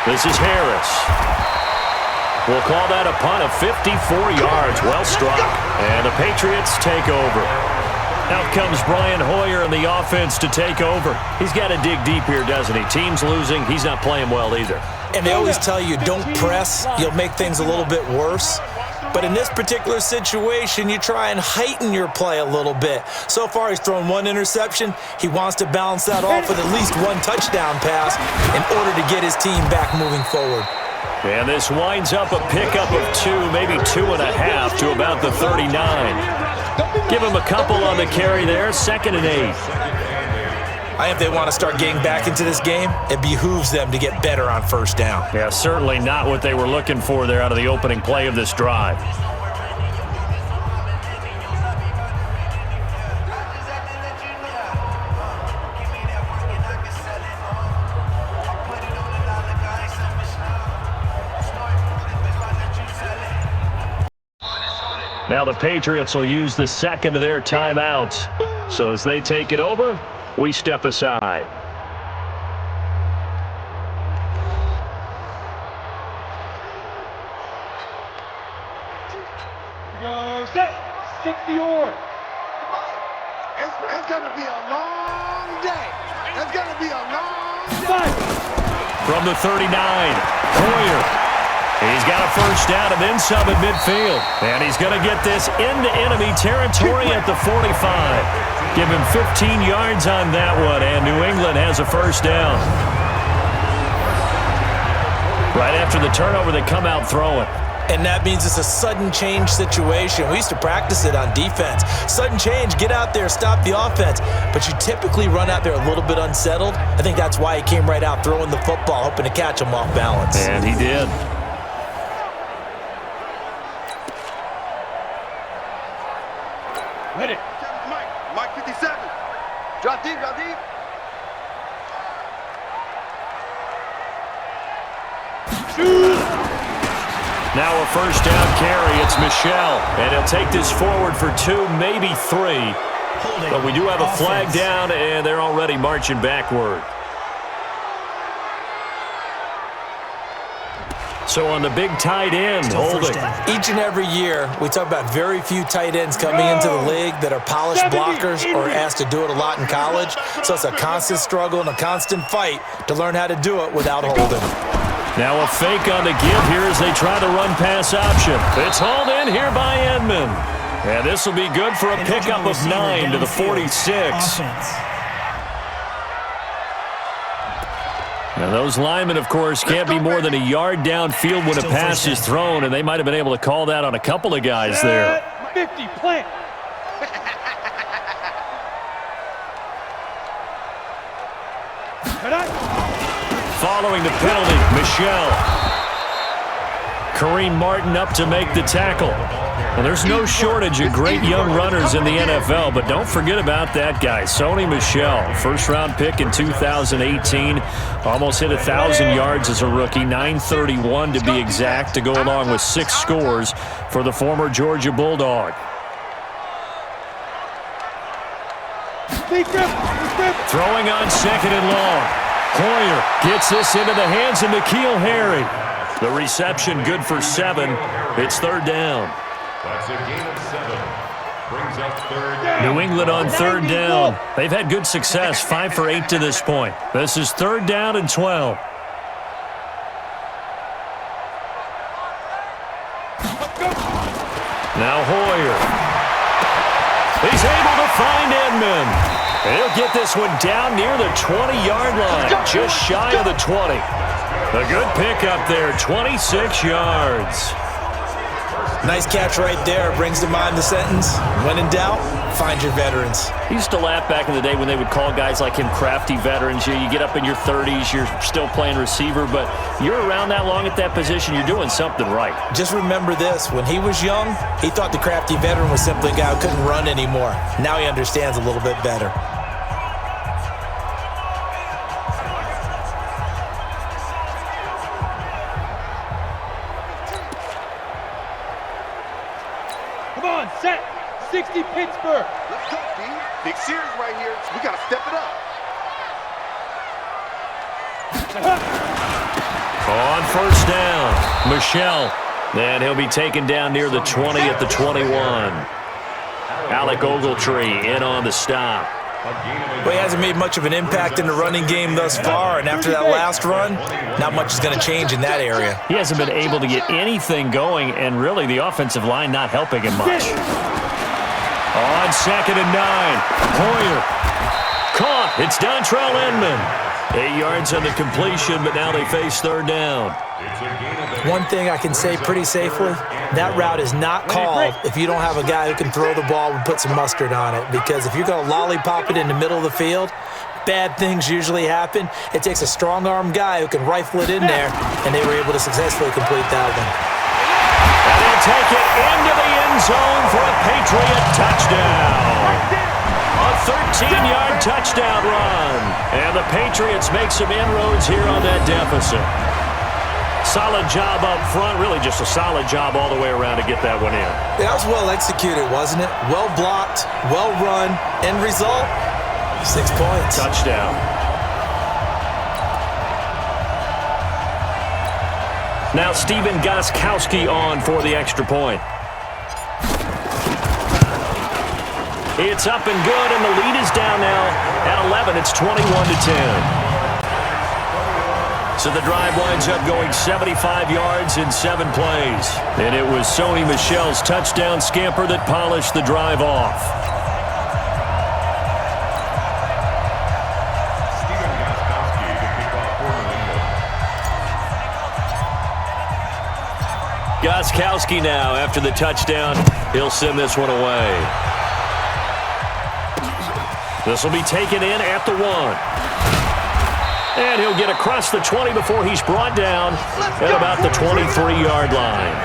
This is Harris. We'll call that a punt of 54 yards. Well struck. And the Patriots take over. Out comes Brian Hoyer in the offense to take over. He's got to dig deep here, doesn't he? Team's losing. He's not playing well either. And they always tell you, don't press. You'll make things a little bit worse. But in this particular situation, you try and heighten your play a little bit. So far, he's thrown one interception. He wants to balance that off with at least one touchdown pass in order to get his team back moving forward. And this winds up a pickup of 2, maybe 2.5 to about the 39. Give him a couple on the carry there, 2nd and 8. I think if they want to start getting back into this game, it behooves them to get better on first down. Yeah, certainly not what they were looking for there out of the opening play of this drive. Now the Patriots will use the second of their timeouts. So as they take it over, we step aside. Set. 60 or. It's going to be a long day. It's going to be a long day. From the 39, Hoyer. He's got a first down and then some at midfield. And he's going to get this into enemy territory at the 45. Give him 15 yards on that one, and New England has a first down. Right after the turnover, they come out throwing. And that means it's a sudden change situation. We used to practice it on defense. Sudden change, get out there, stop the offense. But you typically run out there a little bit unsettled. I think that's why he came right out throwing the football, hoping to catch him off balance. And he did. Hit it. Mike 57. Drop deep, drop deep. Now a first down carry. It's Michel. And he'll take this forward for 2, maybe 3. But we do have a flag down, and they're already marching backward. So on the big tight end, holding. Each and every year, we talk about very few tight ends coming into the league that are polished blockers or asked to do it a lot in college. So it's a constant struggle and a constant fight to learn how to do it without holding. Now a fake on the give here as they try to run pass option. It's hauled in here by Edmond. And this will be good for a pickup of 9 to the 46. Now those linemen, of course, can't be more than a yard downfield when a pass is thrown, and they might have been able to call that on a couple of guys there. 50, plant. Following the penalty, Michel. Kareem Martin up to make the tackle. Well, there's no shortage of great young runners in the NFL, but don't forget about that guy, Sony Michel. First-round pick in 2018. Almost hit 1,000 yards as a rookie, 931 to be exact, to go along with 6 scores for the former Georgia Bulldog. Throwing on second and long. Hoyer gets this into the hands of N'Keal Harry. The reception good for 7. It's third down. That's a gain of 7. Brings up third down. New England on third down. They've had good success, 5 for 8 to this point. This is third down and 12. Now Hoyer. He's able to find Edmond. He'll get this one down near the 20-yard line, just shy of the 20. A good pickup there, 26 yards. Nice catch right there. Brings to mind the sentence, when in doubt, find your veterans. He used to laugh back in the day when they would call guys like him crafty veterans. You get up in your 30s, you're still playing receiver, but you're around that long at that position, you're doing something right. Just remember this. When he was young, he thought the crafty veteran was simply a guy who couldn't run anymore. Now he understands a little bit better. Come on, set. 60 Pittsburgh. Let's go, D. Big series right here. We got to step it up. On first down, Michel. And he'll be taken down near the 20 at the 21. Alec Ogletree in on the stop. Well, he hasn't made much of an impact in the running game thus far, and after that last run, not much is going to change in that area. He hasn't been able to get anything going, and really the offensive line not helping him much. On second and 9, Hoyer. Caught. It's Dontrell Inman. 8 yards on the completion, but now they face third down. One thing I can say pretty safely, that route is not called if you don't have a guy who can throw the ball and put some mustard on it. Because if you're going to lollipop it in the middle of the field, bad things usually happen. It takes a strong-arm guy who can rifle it in there, and they were able to successfully complete that one. And they'll take it into the end zone for a Patriot touchdown. A 13-yard touchdown run. And the Patriots make some inroads here on that deficit. Solid job up front, really just a solid job all the way around to get that one in. That was well executed, wasn't it? Well blocked, well run. End result, 6 points. Touchdown. Now Stephen Gostkowski on for the extra point. It's up and good, and the lead is down now at 11. It's 21-10. So the drive winds up going 75 yards in 7 plays. And it was Sony Michel's touchdown scamper that polished the drive off. Gostkowski now, after the touchdown, he'll send this one away. This will be taken in at the 1. And he'll get across the 20 before he's brought down at about the 23-yard line.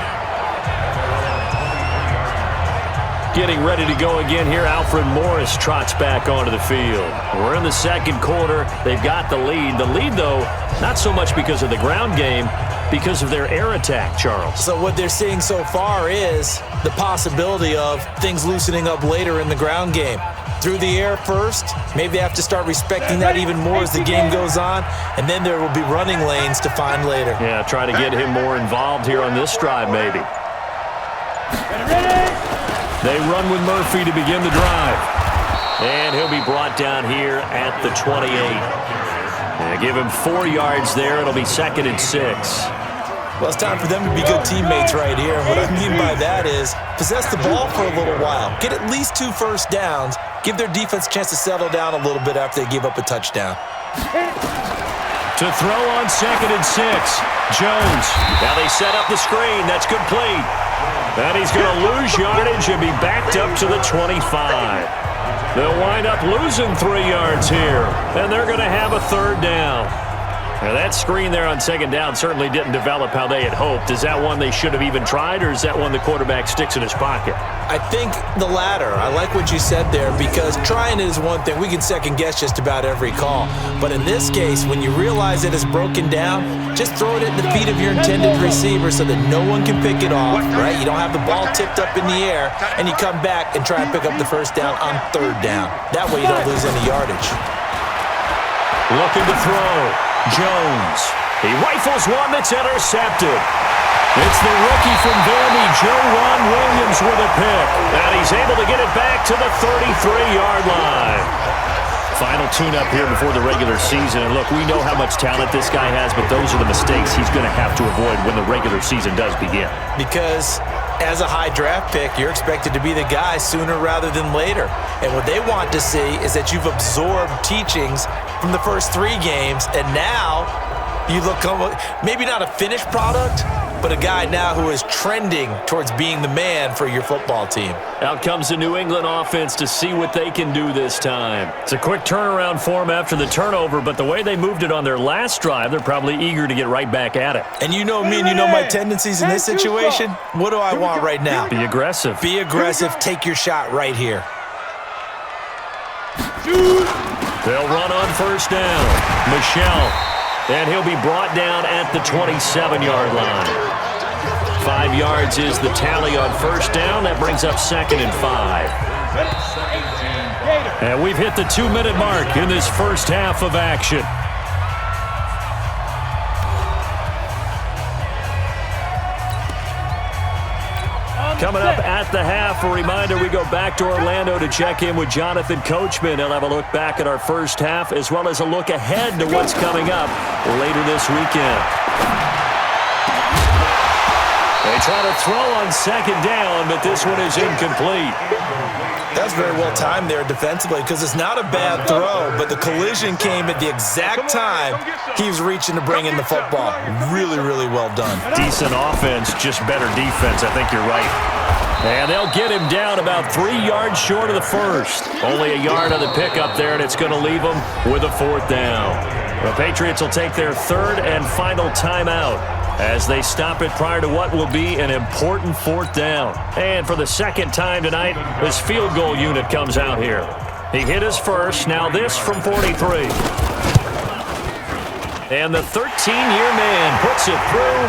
Getting ready to go again here, Alfred Morris trots back onto the field. We're in the second quarter. They've got the lead. The lead, though, not so much because of the ground game, because of their air attack, Charles. So what they're seeing so far is the possibility of things loosening up later in the ground game. Through the air first, maybe they have to start respecting that even more as the game goes on, and then there will be running lanes to find later. Yeah, try to get him more involved here on this drive, maybe. They run with Murphy to begin the drive. And he'll be brought down here at the 28. And give him 4 yards there. It'll be second and 6. Well, it's time for them to be good teammates right here. And what I mean by that is possess the ball for a little while. Get at least 2 first downs. Give their defense a chance to settle down a little bit after they give up a touchdown. To throw on second and 6. Jones. Now they set up the screen. That's complete. And he's going to lose yardage and be backed up to the 25. They'll wind up losing 3 yards here. And they're going to have a third down. Now that screen there on second down certainly didn't develop how they had hoped. Is that one they should have even tried, or is that one the quarterback sticks in his pocket? I think the latter. I like what you said there, because trying is one thing. We can second guess just about every call. But in this case, when you realize it is broken down, just throw it at the feet of your intended receiver so that no one can pick it off, right? You don't have the ball tipped up in the air, and you come back and try and pick up the first down on third down. That way you don't lose any yardage. Looking to throw. Jones. He rifles one that's intercepted. It's the rookie from Vandy, Ron Williams, with a pick. And he's able to get it back to the 33-yard line. Final tune-up here before the regular season. And look, we know how much talent this guy has, but those are the mistakes he's going to have to avoid when the regular season does begin. Because as a high draft pick, you're expected to be the guy sooner rather than later. And what they want to see is that you've absorbed teachings from the first 3 games, and now you look maybe not a finished product, but a guy now who is trending towards being the man for your football team. Out comes the New England offense to see what they can do this time. It's a quick turnaround for them after the turnover, but the way they moved it on their last drive, they're probably eager to get right back at it. And you know me and you know my tendencies in this situation. What do I want right now? Be aggressive. Be aggressive. Take your shot right here. They'll run on first down. Michelle. And he'll be brought down at the 27-yard line. 5 yards is the tally on first down. That brings up 2nd and 5. And we've hit the 2-minute mark in this first half of action. Coming up at the half, a reminder, we go back to Orlando to check in with Jonathan Coachman. He'll have a look back at our first half as well as a look ahead to what's coming up later this weekend. They try to throw on second down, but this one is incomplete. That's very well timed there defensively, because it's not a bad throw, but the collision came at the exact time he was reaching to bring in the football. Really, really well done. Decent offense, just better defense. I think you're right. And they'll get him down about 3 yards short of the first. Only a yard on the pickup there, and it's going to leave them with a 4th down. The Patriots will take their 3rd and final timeout as they stop it prior to what will be an important 4th down. And for the 2nd time tonight, this field goal unit comes out here. He hit his first, now this from 43. And the 13-year man puts it through,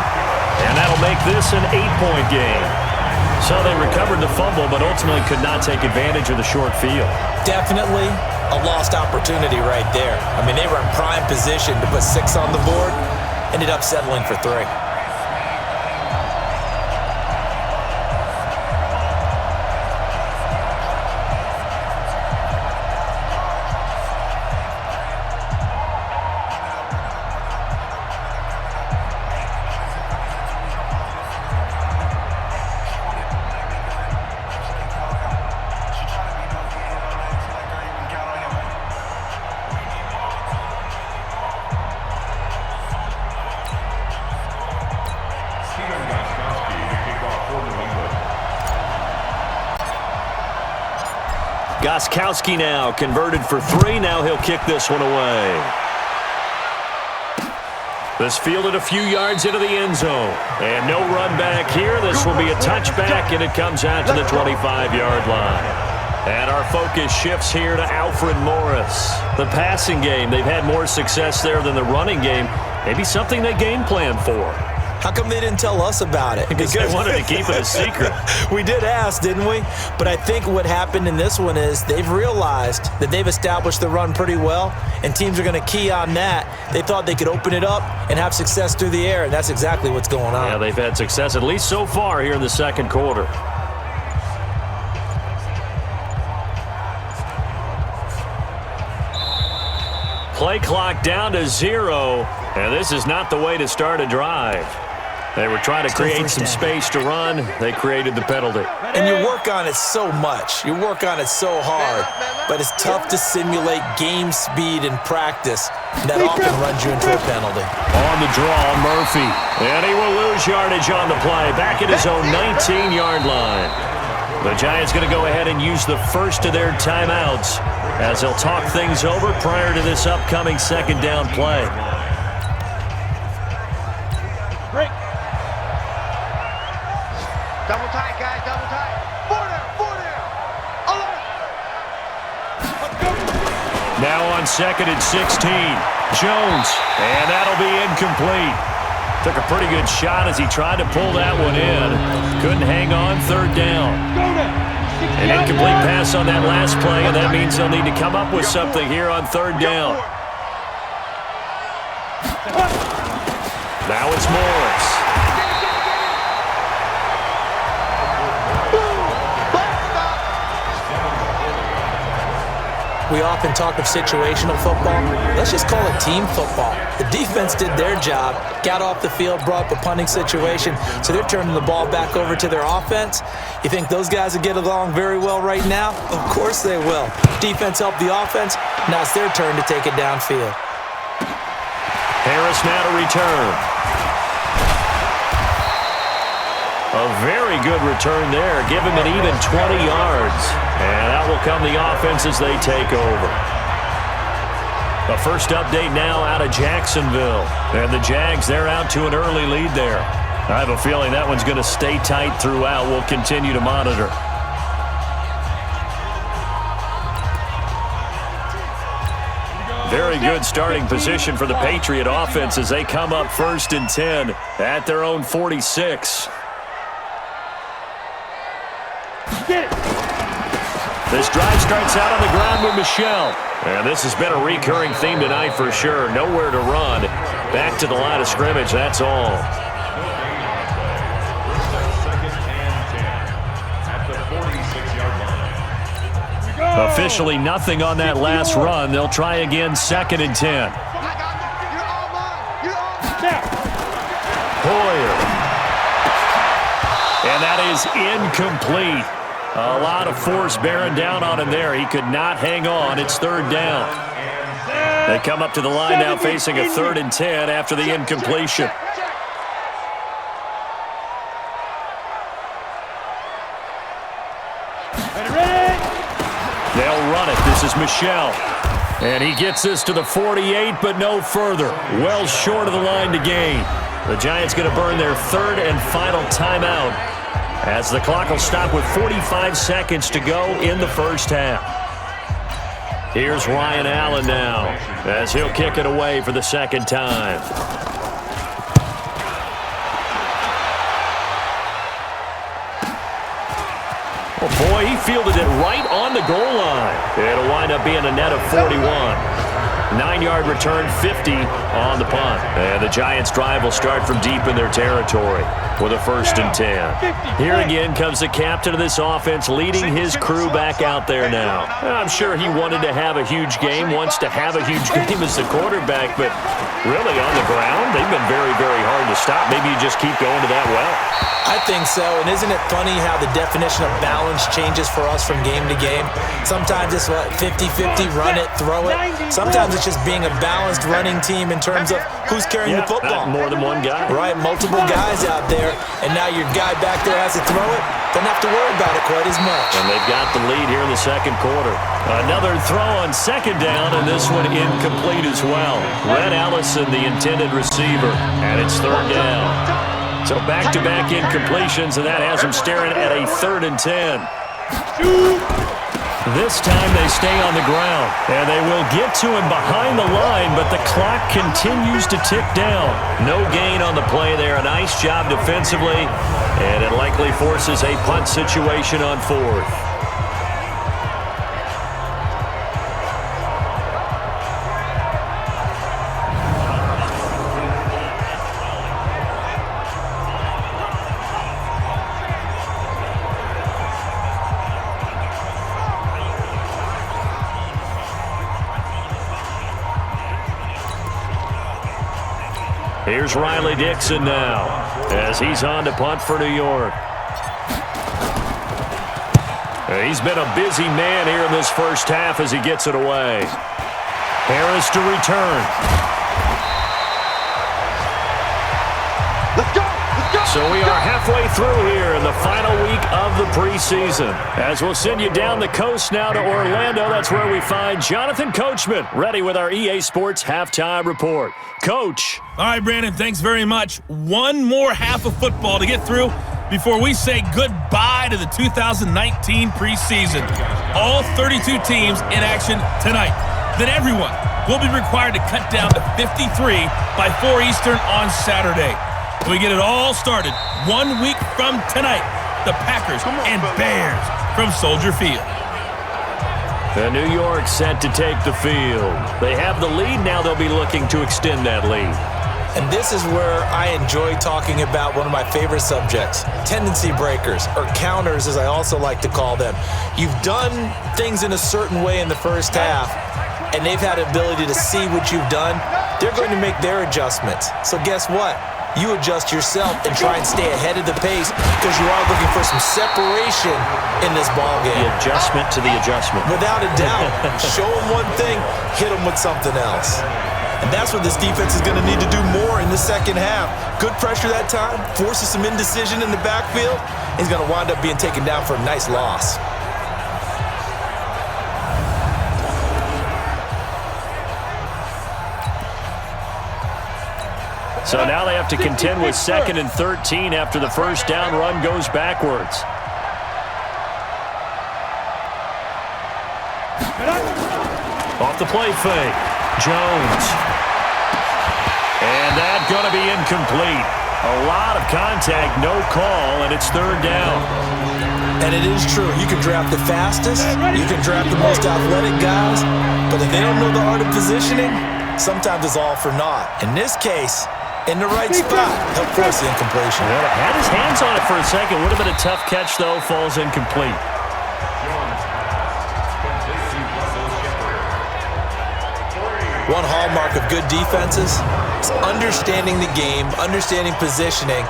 and that'll make this an 8-point game. So they recovered the fumble, but ultimately could not take advantage of the short field. Definitely a lost opportunity right there. I mean, they were in prime position to put 6 on the board. Ended up settling for 3. Gostkowski now converted for 3. Now he'll kick this one away. This fielded a few yards into the end zone. And no run back here. This will be a touchback, and it comes out to the 25-yard line. And our focus shifts here to Alfred Morris. The passing game, they've had more success there than the running game. Maybe something they game plan for. How come they didn't tell us about it? Because they wanted to keep it a secret. We did ask, didn't we? But I think what happened in this one is they've realized that they've established the run pretty well, and teams are going to key on that. They thought they could open it up and have success through the air, and that's exactly what's going on. Yeah, they've had success, at least so far here in the 2nd quarter. Play clock down to 0, and this is not the way to start a drive. They were trying to create some space to run. They created the penalty. And you work on it so much. You work on it so hard. But it's tough to simulate game speed in practice. That often runs you into a penalty. On the draw, Murphy. And he will lose yardage on the play. Back at his own 19-yard line. The Giants going to go ahead and use the first of their timeouts as they'll talk things over prior to this upcoming 2nd down play. 2nd and 16. Jones, and that'll be incomplete. Took a pretty good shot as he tried to pull that one in. Couldn't hang on, 3rd down. An incomplete pass on that last play, and that means they'll need to come up with something here on 3rd down. Now it's Morris. We often talk of situational football. Let's just call it team football. The defense did their job, got off the field, brought up a punting situation, so they're turning the ball back over to their offense. You think those guys will get along very well right now? Of course they will. Defense helped the offense. Now it's their turn to take it downfield. Harris now to return. A very good return there. Give him an even 20 yards. And out will come the offense as they take over. The first update now out of Jacksonville. And the Jags, they're out to an early lead there. I have a feeling that one's going to stay tight throughout. We'll continue to monitor. Very good starting position for the Patriot offense as they come up 1st and 10 at their own 46. This drive starts out on the ground with Michel. And this has been a recurring theme tonight for sure. Nowhere to run. Back to the line of scrimmage, that's all. 2nd and 10 at the 46-yard line. Officially nothing on that last run. They'll try again 2nd and 10. Hoyer. And that is incomplete. A lot of force bearing down on him there. He could not hang on. It's 3rd down. They come up to the line now facing a 3rd and 10 after the incompletion. They'll run it. This is Michel. And he gets this to the 48, but no further. Well short of the line to gain. The Giants going to burn their 3rd and final timeout, as the clock will stop with 45 seconds to go in the first half. Here's Ryan Allen now, as he'll kick it away for the 2nd time. Oh boy, he fielded it right on the goal line. It'll wind up being a net of 41. 9-yard return, 50 on the punt. And the Giants' drive will start from deep in their territory with a 1st and 10. Here again comes the captain of this offense leading his crew back out there now. I'm sure he wanted to have a huge game, wants to have a huge game as the quarterback, but really on the ground, they've been very, very hard to stop. Maybe you just keep going to that well. I think so, and isn't it funny how the definition of balance changes for us from game to game? Sometimes it's 50-50, run it, throw it. Sometimes it's just being a balanced running team in terms of who's carrying the football. More than one guy. Right, multiple guys out there, and now your guy back there has to throw it. Don't have to worry about it quite as much. And they've got the lead here in the 2nd quarter. Another throw on 2nd down, and this one incomplete as well. Red Allison, the intended receiver, and it's 3rd down. So back-to-back incompletions, and that has them staring at a 3rd and 10. This time they stay on the ground, and they will get to him behind the line, but the clock continues to tick down. No gain on the play there. A nice job defensively, and it likely forces a punt situation on 4th. Here's Riley Dixon now, as he's on to punt for New York. He's been a busy man here in this first half as he gets it away. Harris to return. Let's go! Let's go! So we are halfway through here in the final week of the preseason. As we'll send you down the coast now to Orlando, that's where we find Jonathan Coachman, ready with our EA Sports Halftime Report. Coach. All right, Brandon, thanks very much. One more half of football to get through before we say goodbye to the 2019 preseason. All 32 teams in action tonight. then everyone will be required to cut down to 53 by 4 Eastern on Saturday. We get it all started 1 week from tonight. The Packers and Bears from Soldier Field. The New York set to take the field. They have the lead. Now they'll be looking to extend that lead. And this is where I enjoy talking about one of my favorite subjects, tendency breakers, or counters as I also like to call them. You've done things in a certain way in the first half, and they've had the ability to see what you've done. They're going to make their adjustments. So guess what? You adjust yourself and try and stay ahead of the pace because you are looking for some separation in this ballgame. The adjustment to the adjustment. Without a doubt. Show them one thing, hit them with something else. And that's what this defense is going to need to do more in the second half. Good pressure that time, forces some indecision in the backfield. He's going to wind up being taken down for a nice loss. So now they have to contend with 2nd and 13 after the first down run goes backwards. Off the play fake. Jones. And that's going to be incomplete. A lot of contact, no call, and it's 3rd down. And it is true. You can draft the fastest. You can draft the most athletic guys. But if they don't know the art of positioning, sometimes it's all for naught. In this case, in the right spot, help force the incompletion. Well, had his hands on it for a second. Would have been a tough catch, though. Falls incomplete. One hallmark of good defenses is understanding the game, understanding positioning,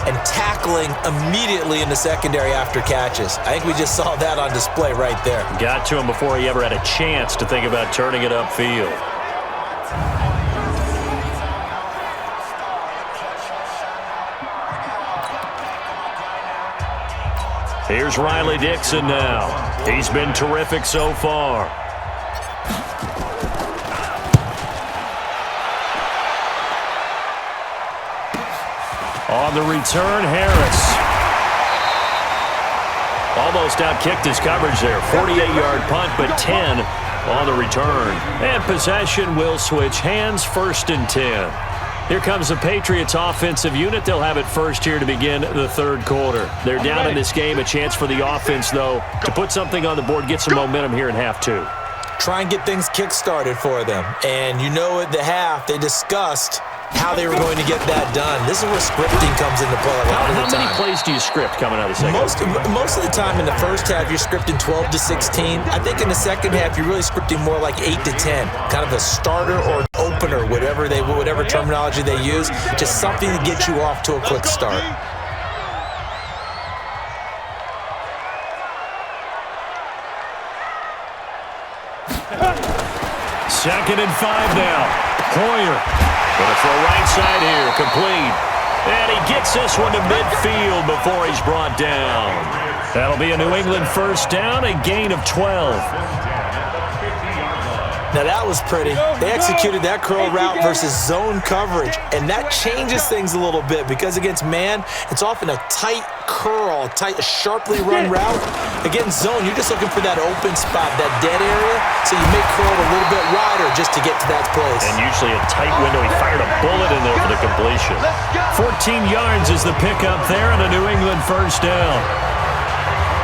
and tackling immediately in the secondary after catches. I think we just saw that on display right there. Got to him before he ever had a chance to think about turning it upfield. Here's Riley Dixon now. He's been terrific so far. On the return, Harris. Almost outkicked his coverage there. 48-yard punt, but 10 on the return. And possession will switch hands, 1st and 10. Here comes the Patriots offensive unit. They'll have it first here to begin the 3rd quarter. They're down in this game. A chance for the offense, though, to put something on the board, get some momentum here in half 2. Try and get things kick-started for them. And you know at the half, they discussed how they were going to get that done. This is where scripting comes into play a lot of the time. How many plays do you script coming out of the second? Most of the time in the first half, you're scripting 12 to 16. I think in the second half, you're really scripting more like 8 to 10. Kind of a starter or an opener, whatever terminology they use. Just something to get you off to a quick start. Second and 5 now. Hoyer. Gonna throw right side here, complete. And he gets this one to midfield before he's brought down. That'll be a New England first down, a gain of 12. Now that was pretty. They executed that curl route versus zone coverage, and that changes things a little bit because against man, it's often a tight curl, sharply run route. Against zone, you're just looking for that open spot, that dead area, so you make curl a little bit wider just to get to that place. And usually a tight window. He fired a bullet in there for the completion. 14 yards is the pickup there, and a New England first down.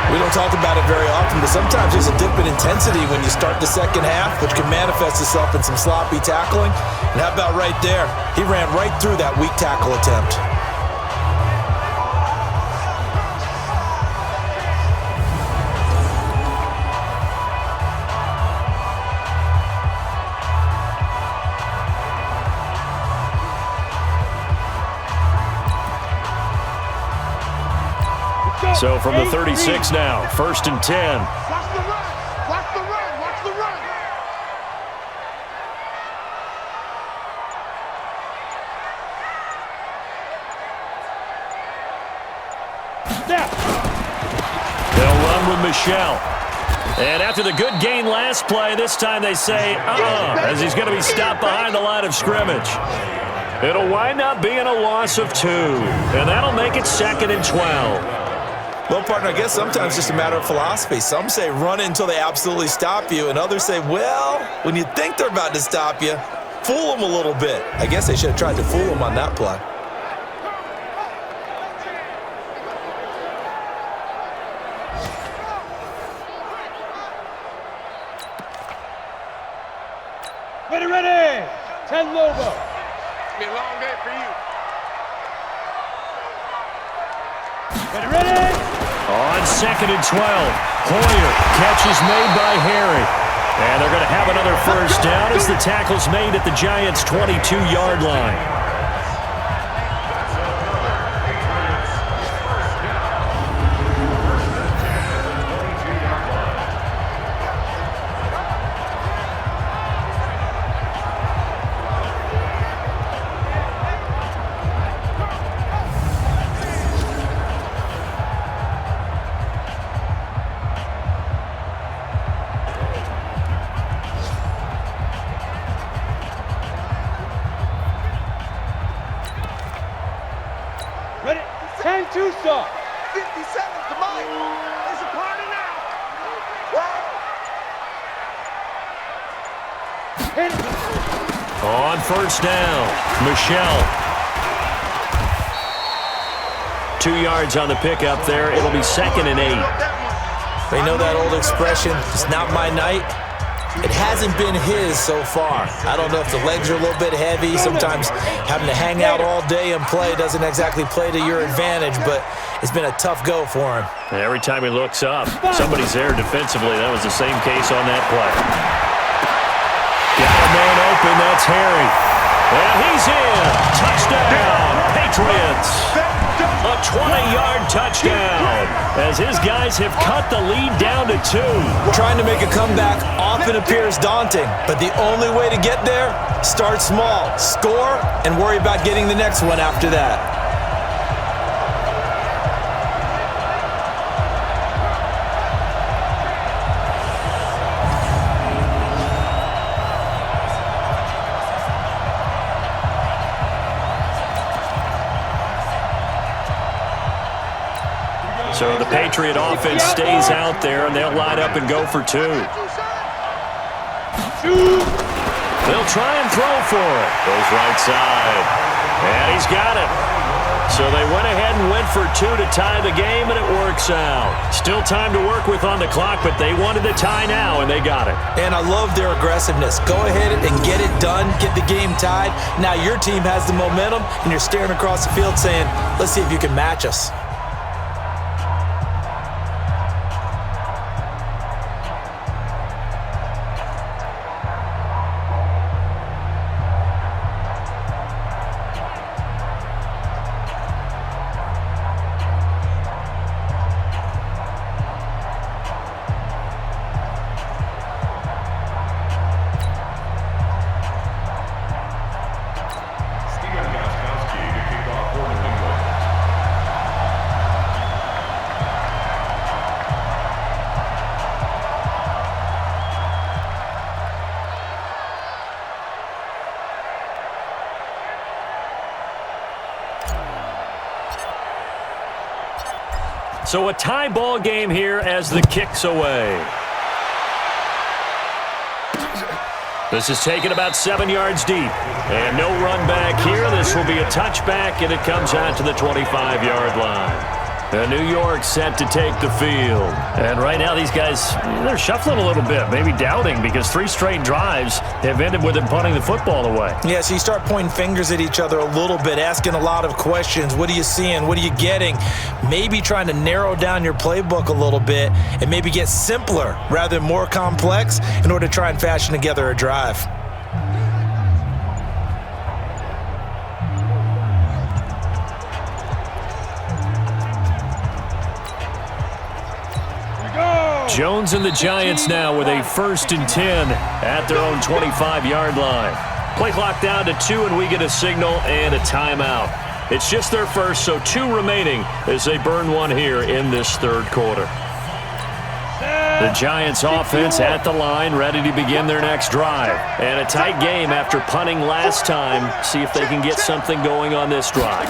We don't talk about it very often, but sometimes there's a dip in intensity when you start the second half, which can manifest itself in some sloppy tackling. And how about right there? He ran right through that weak tackle attempt. So from the 36 now, 1st and 10. Watch the run. Watch the run. Watch the run. They'll run with Michelle. And after the good gain last play, this time they say, as he's going to be stopped behind the line of scrimmage. It'll wind up being a loss of 2, and that'll make it 2nd and 12. Well, partner, I guess sometimes it's just a matter of philosophy. Some say run it until they absolutely stop you, and others say, well, when you think they're about to stop you, fool them a little bit. I guess they should have tried to fool them on that play. Ready! 10 Lobo. Be a long day for you. Ready! On 2nd and 12, Hoyer, catch is made by Harry. And they're going to have another first down as the tackle's made at the Giants' 22-yard line. Ready? 10 Tucson. 50 seconds to Mike. It's a party now. What? Hit. On first down, Michelle. 2 yards on the pickup there. It'll be 2nd and 8. They know that old expression, it's not my night. It hasn't been his so far. I don't know if the legs are a little bit heavy. Sometimes having to hang out all day and play doesn't exactly play to your advantage, but it's been a tough go for him. And every time he looks up, somebody's there defensively. That was the same case on that play. Got a man open. That's Harry. And he's in. Touchdown, Patriots. A 20-yard touchdown as his guys have cut the lead down to 2. Trying to make a comeback often appears daunting, but the only way to get there, start small, score, and worry about getting the next one after that. So the Patriot offense stays out there, and they'll line up and go for 2. They'll try and throw for it. Goes right side. And he's got it. So they went ahead and went for 2 to tie the game, and it works out. Still time to work with on the clock, but they wanted the tie now, and they got it. And I love their aggressiveness. Go ahead and get it done, get the game tied. Now your team has the momentum, and you're staring across the field saying, let's see if you can match us. So a tie ball game here as the kick's away. This is taken about 7 yards deep. And no run back here. This will be a touchback, and it comes out to the 25-yard line. New York set to take the field. And right now these guys, they're shuffling a little bit, maybe doubting, because 3 straight drives have ended with them punting the football away. Yeah, so you start pointing fingers at each other a little bit, asking a lot of questions. What are you seeing? What are you getting? Maybe trying to narrow down your playbook a little bit and maybe get simpler rather than more complex in order to try and fashion together a drive. Jones and the Giants now with a 1st and 10 at their own 25-yard line. Play clock down to 2, and we get a signal and a timeout. It's just their first, so 2 remaining as they burn one here in this 3rd quarter. The Giants offense at the line, ready to begin their next drive. And a tight game after punting last time. See if they can get something going on this drive.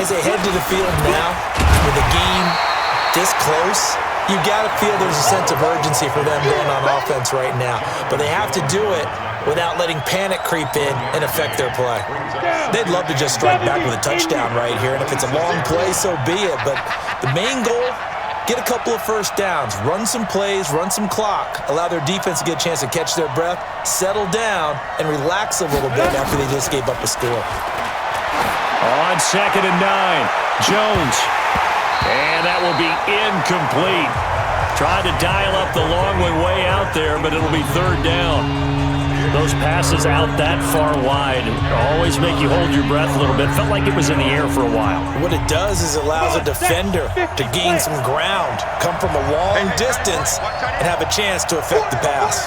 As they head to the field now, with the game this close, you got to feel there's a sense of urgency for them going on offense right now. But they have to do it without letting panic creep in and affect their play. They'd love to just strike back with a touchdown right here, and if it's a long play, so be it. But the main goal, get a couple of first downs, run some plays, run some clock, allow their defense to get a chance to catch their breath, settle down, and relax a little bit after they just gave up a score. On 2nd and 9, Jones. And that will be incomplete. Tried to dial up the long way out there, but it'll be 3rd down. Those passes out that far wide always make you hold your breath a little bit. Felt like it was in the air for a while. What it does is it allows a defender to gain some ground, come from a long distance, and have a chance to affect the pass.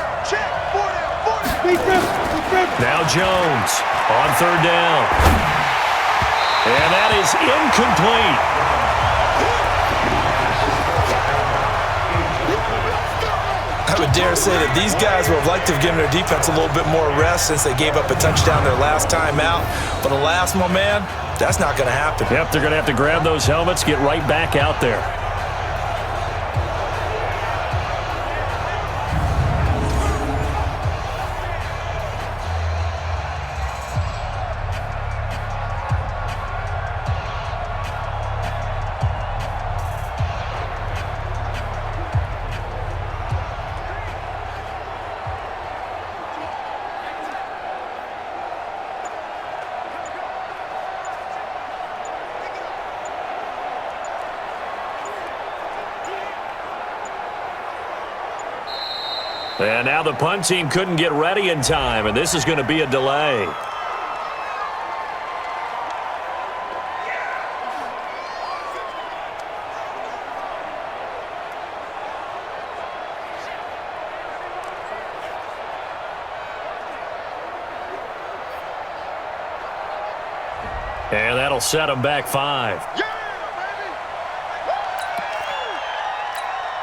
Now Jones on 3rd down. And that is incomplete. I would dare say that these guys would have liked to have given their defense a little bit more rest since they gave up a touchdown their last time out. But alas, my man, that's not going to happen. Yep, they're going to have to grab those helmets, get right back out there. And now the punt team couldn't get ready in time, and this is going to be a delay. And that'll set them back 5.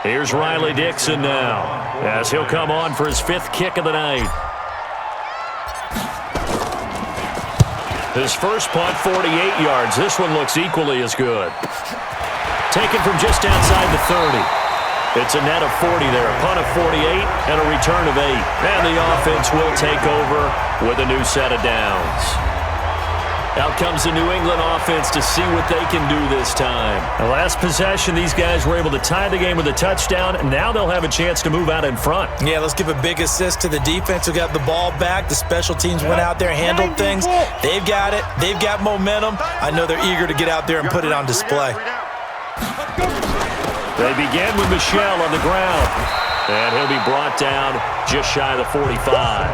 Here's Riley Dixon now, as he'll come on for his 5th kick of the night. His first punt, 48 yards. This one looks equally as good. Taken from just outside the 30. It's a net of 40 there, a punt of 48 and a return of 8. And the offense will take over with a new set of downs. Out comes the New England offense to see what they can do this time. The last possession, these guys were able to tie the game with a touchdown, and now they'll have a chance to move out in front. Yeah, let's give a big assist to the defense who got the ball back. The special teams went out there, handled things. They've got it. They've got momentum. I know they're eager to get out there and put it on display. They begin with Michel on the ground, and he'll be brought down just shy of the 45.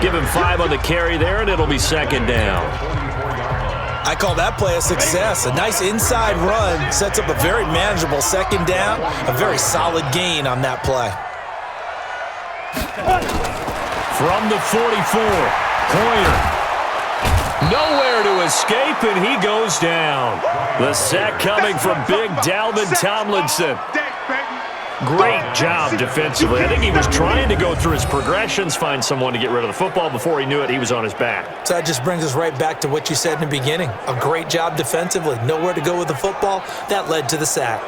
Give him 5 on the carry there, and it'll be 2nd down. I call that play a success. A nice inside run sets up a very manageable 2nd down, a very solid gain on that play. From the 44, Poyer. Nowhere to escape, and he goes down. The sack coming from big Dalvin Tomlinson. Great job defensively. I think he was trying to go through his progressions, find someone to get rid of the football. Before he knew it, he was on his back. So that just brings us right back to what you said in the beginning. A great job defensively. Nowhere to go with the football. That led to the sack.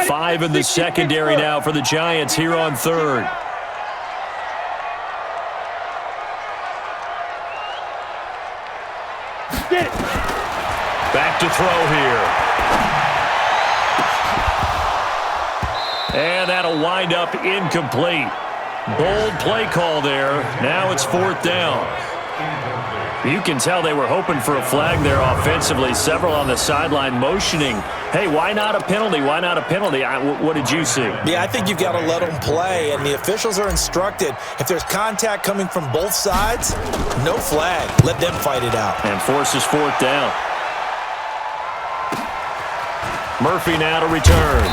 Five in the secondary now for the Giants here on 3rd. Back to throw here. And that'll wind up incomplete. Bold play call there. Now it's 4th down. You can tell they were hoping for a flag there offensively. Several on the sideline motioning. Hey, why not a penalty? Why not a penalty? What did you see? Yeah, I think you've got to let them play, and the officials are instructed. If there's contact coming from both sides, no flag. Let them fight it out. And forces 4th down. Murphy now to return.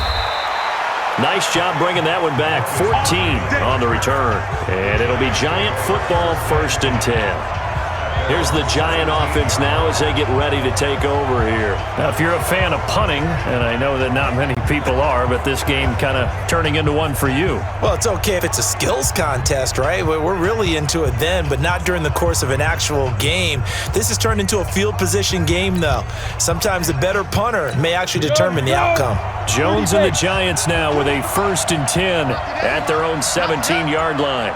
Nice job bringing that one back. 14 on the return. And it'll be Giant football, 1st and 10. Here's the Giant offense now as they get ready to take over here. Now, if you're a fan of punting, and I know that not many people are, but this game kind of turning into one for you. Well, it's okay if it's a skills contest, right? We're really into it then, but not during the course of an actual game. This has turned into a field position game, though. Sometimes the better punter may actually determine the outcome. Jones and the Giants now with a 1st and 10 at their own 17-yard line.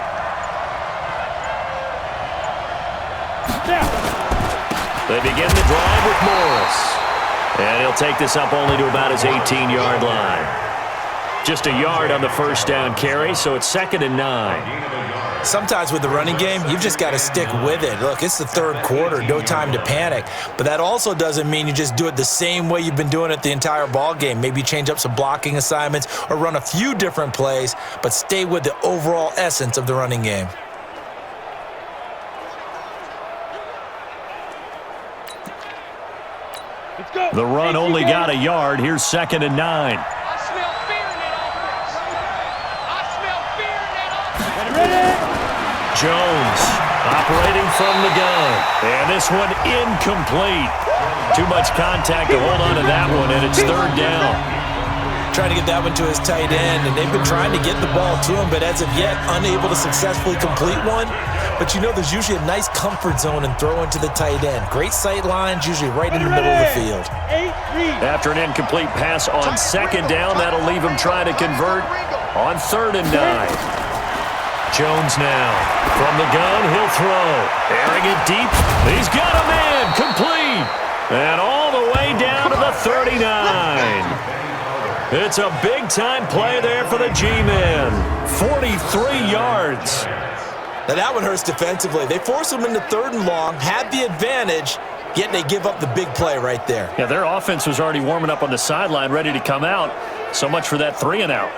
They begin the drive with Morris. And he'll take this up only to about his 18-yard line. Just a yard on the first down carry, so it's 2nd and 9. Sometimes with the running game, you've just got to stick with it. Look, it's the third quarter, no time to panic. But that also doesn't mean you just do it the same way you've been doing it the entire ball game. Maybe change up some blocking assignments or run a few different plays, but stay with the overall essence of the running game. The run only got a yard. Here's 2nd and 9. I smell fear in that offense. I smell fear in that offense. Jones operating from the gun. And this one incomplete. Too much contact to hold on to that one, and it's 3rd down. Trying to get that one to his tight end, and they've been trying to get the ball to him, but as of yet, unable to successfully complete one. But you know, there's usually a nice comfort zone in throwing to the tight end. Great sight lines, usually right in the middle of the field. After an incomplete pass on 2nd down, that'll leave him trying to convert on 3rd and 9. Jones now from the gun, he'll throw. Airing it deep. He's got a man, complete. And all the way down to the 39. It's a big-time play there for the G-men. 43 yards. Now that one hurts defensively. They force him into 3rd and long, had the advantage, yet they give up the big play right there. Yeah, their offense was already warming up on the sideline, ready to come out. So much for that 3-and-out.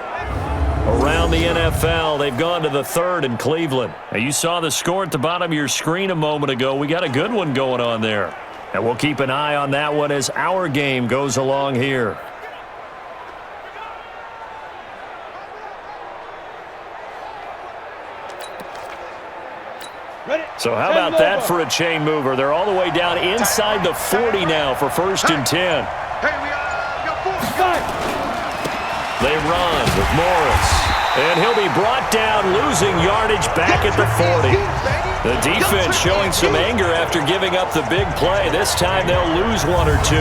Around the NFL, they've gone to the 3rd in Cleveland. Now, you saw the score at the bottom of your screen a moment ago. We got a good one going on there. And we'll keep an eye on that one as our game goes along here. So how about that for a chain mover? They're all the way down inside the 40 now for 1st and 10. They run with Morris. And he'll be brought down, losing yardage back at the 40. The defense showing some anger after giving up the big play. This time they'll lose 1 or 2.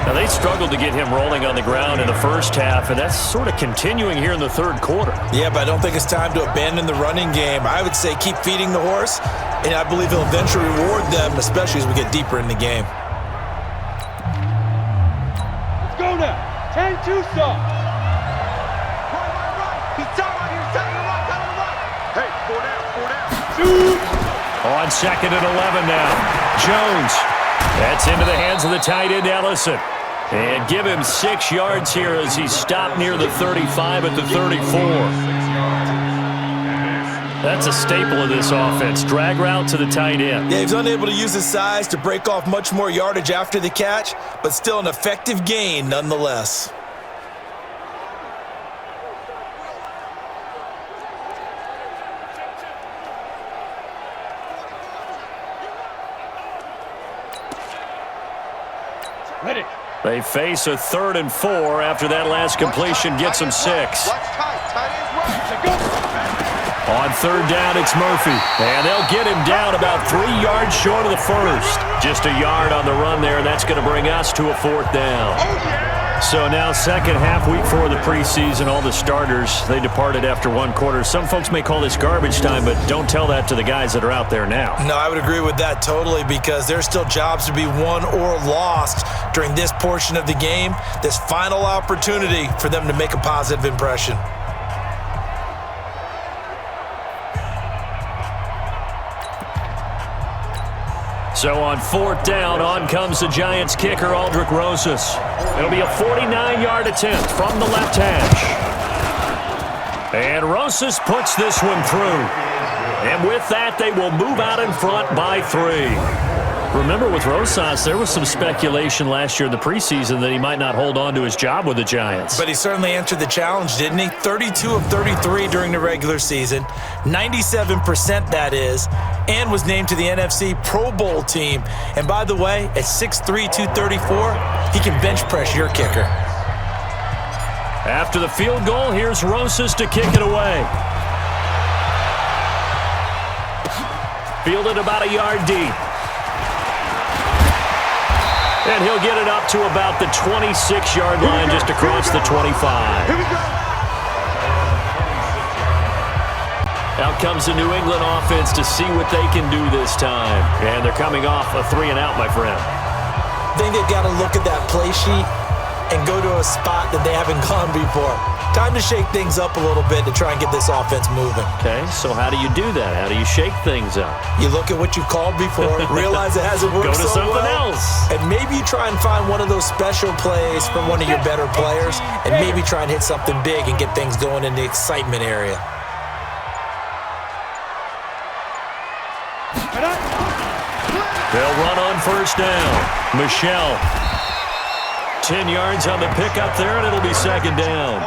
Now, they struggled to get him rolling on the ground in the first half, and that's sort of continuing here in the 3rd quarter. Yeah, but I don't think it's time to abandon the running game. I would say keep feeding the horse, and I believe he'll eventually reward them, especially as we get deeper in the game. Let's go now. 10-2 stop. He's down right here. He's down to the right. Down to the right. Hey, 4 down. 4 down. Shoot. On 2nd and 11 now. Jones. That's into the hands of the tight end, Ellison. And give him 6 yards here as he stopped near the 35 at the 34. That's a staple of this offense. Drag route to the tight end. Yeah, he's unable to use his size to break off much more yardage after the catch, but still an effective gain nonetheless. Ready. They face a 3rd and 4 after that last completion gets them 6. Watch tight. Tight ends right. On 3rd down, it's Murphy. And they'll get him down about 3 yards short of the 1st. Just a yard on the run there. That's going to bring us to a 4th down. Oh, yeah. So now 2nd half, week 4 of the preseason, all the starters, they departed after 1 quarter. Some folks may call this garbage time, but don't tell that to the guys that are out there now. No, I would agree with that totally because there's still jobs to be won or lost during this portion of the game, this final opportunity for them to make a positive impression. So on 4th down, on comes the Giants kicker, Aldrick Rosas. It'll be a 49-yard attempt from the left hash. And Rosas puts this one through. And with that, they will move out in front by 3. Remember with Rosas, there was some speculation last year in the preseason that he might not hold on to his job with the Giants. But he certainly answered the challenge, didn't he? 32 of 33 during the regular season, 97% that is, and was named to the NFC Pro Bowl team. And by the way, at 6'3", 234, he can bench press your kicker. After the field goal, here's Rosas to kick it away. Fielded about a yard deep. And he'll get it up to about the 26-yard line, just across the 25. Here we go. Out comes the New England offense to see what they can do this time. And they're coming off a 3-and-out, my friend. I think they've got to look at that play sheet and go to a spot that they haven't gone before. Time to shake things up a little bit to try and get this offense moving. Okay, so how do you do that? How do you shake things up? You look at what you've called before, realize it hasn't worked Go to so something well, else. and maybe you try and find one of those special plays from one of your better players, and maybe try and hit something big and get things going in the excitement area. They'll run on first down. Michelle. 10 yards on the pickup there, and it'll be second down.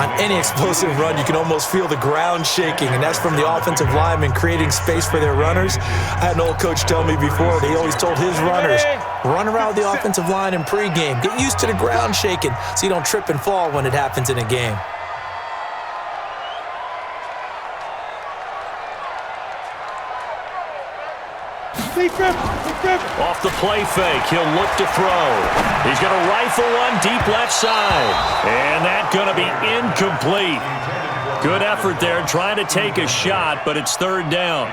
On any explosive run, you can almost feel the ground shaking, and that's from the offensive linemen creating space for their runners. I had an old coach tell me before that he always told his runners, run around the offensive line in pregame. Get used to the ground shaking so you don't trip and fall when it happens in a game. Off the play fake, he'll look to throw. He's going to rifle one deep left side. And that's going to be incomplete. Good effort there, trying to take a shot, but it's third down.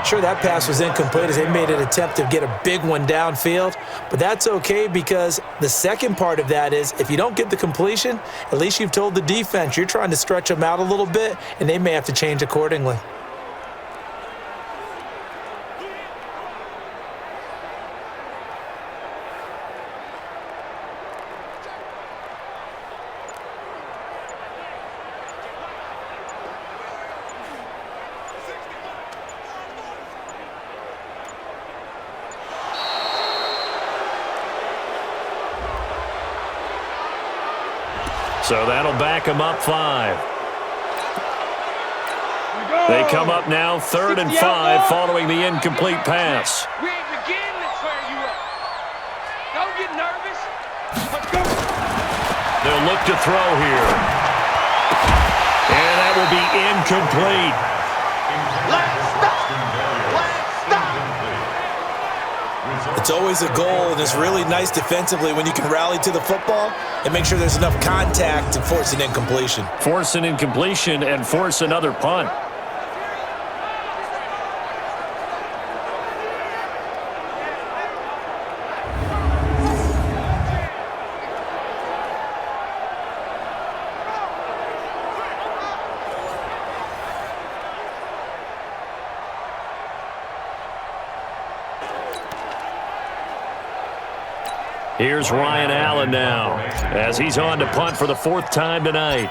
Sure, that pass was incomplete as they made an attempt to get a big one downfield, but that's okay because the second part of that is if you don't get the completion, at least you've told the defense you're trying to stretch them out a little bit, and they may have to change accordingly. So that'll back them up 5. They come up now 3rd and 5 following the incomplete pass. We ain't beginning to tear you up. Don't get nervous. Let's go. They'll look to throw here. And that will be incomplete. Let's stop. It's always a goal, and it's really nice defensively when you can rally to the football and make sure there's enough contact to force an incompletion. Force an incompletion and force another punt. Here's Ryan Allen now as he's on to punt for the 4th time tonight.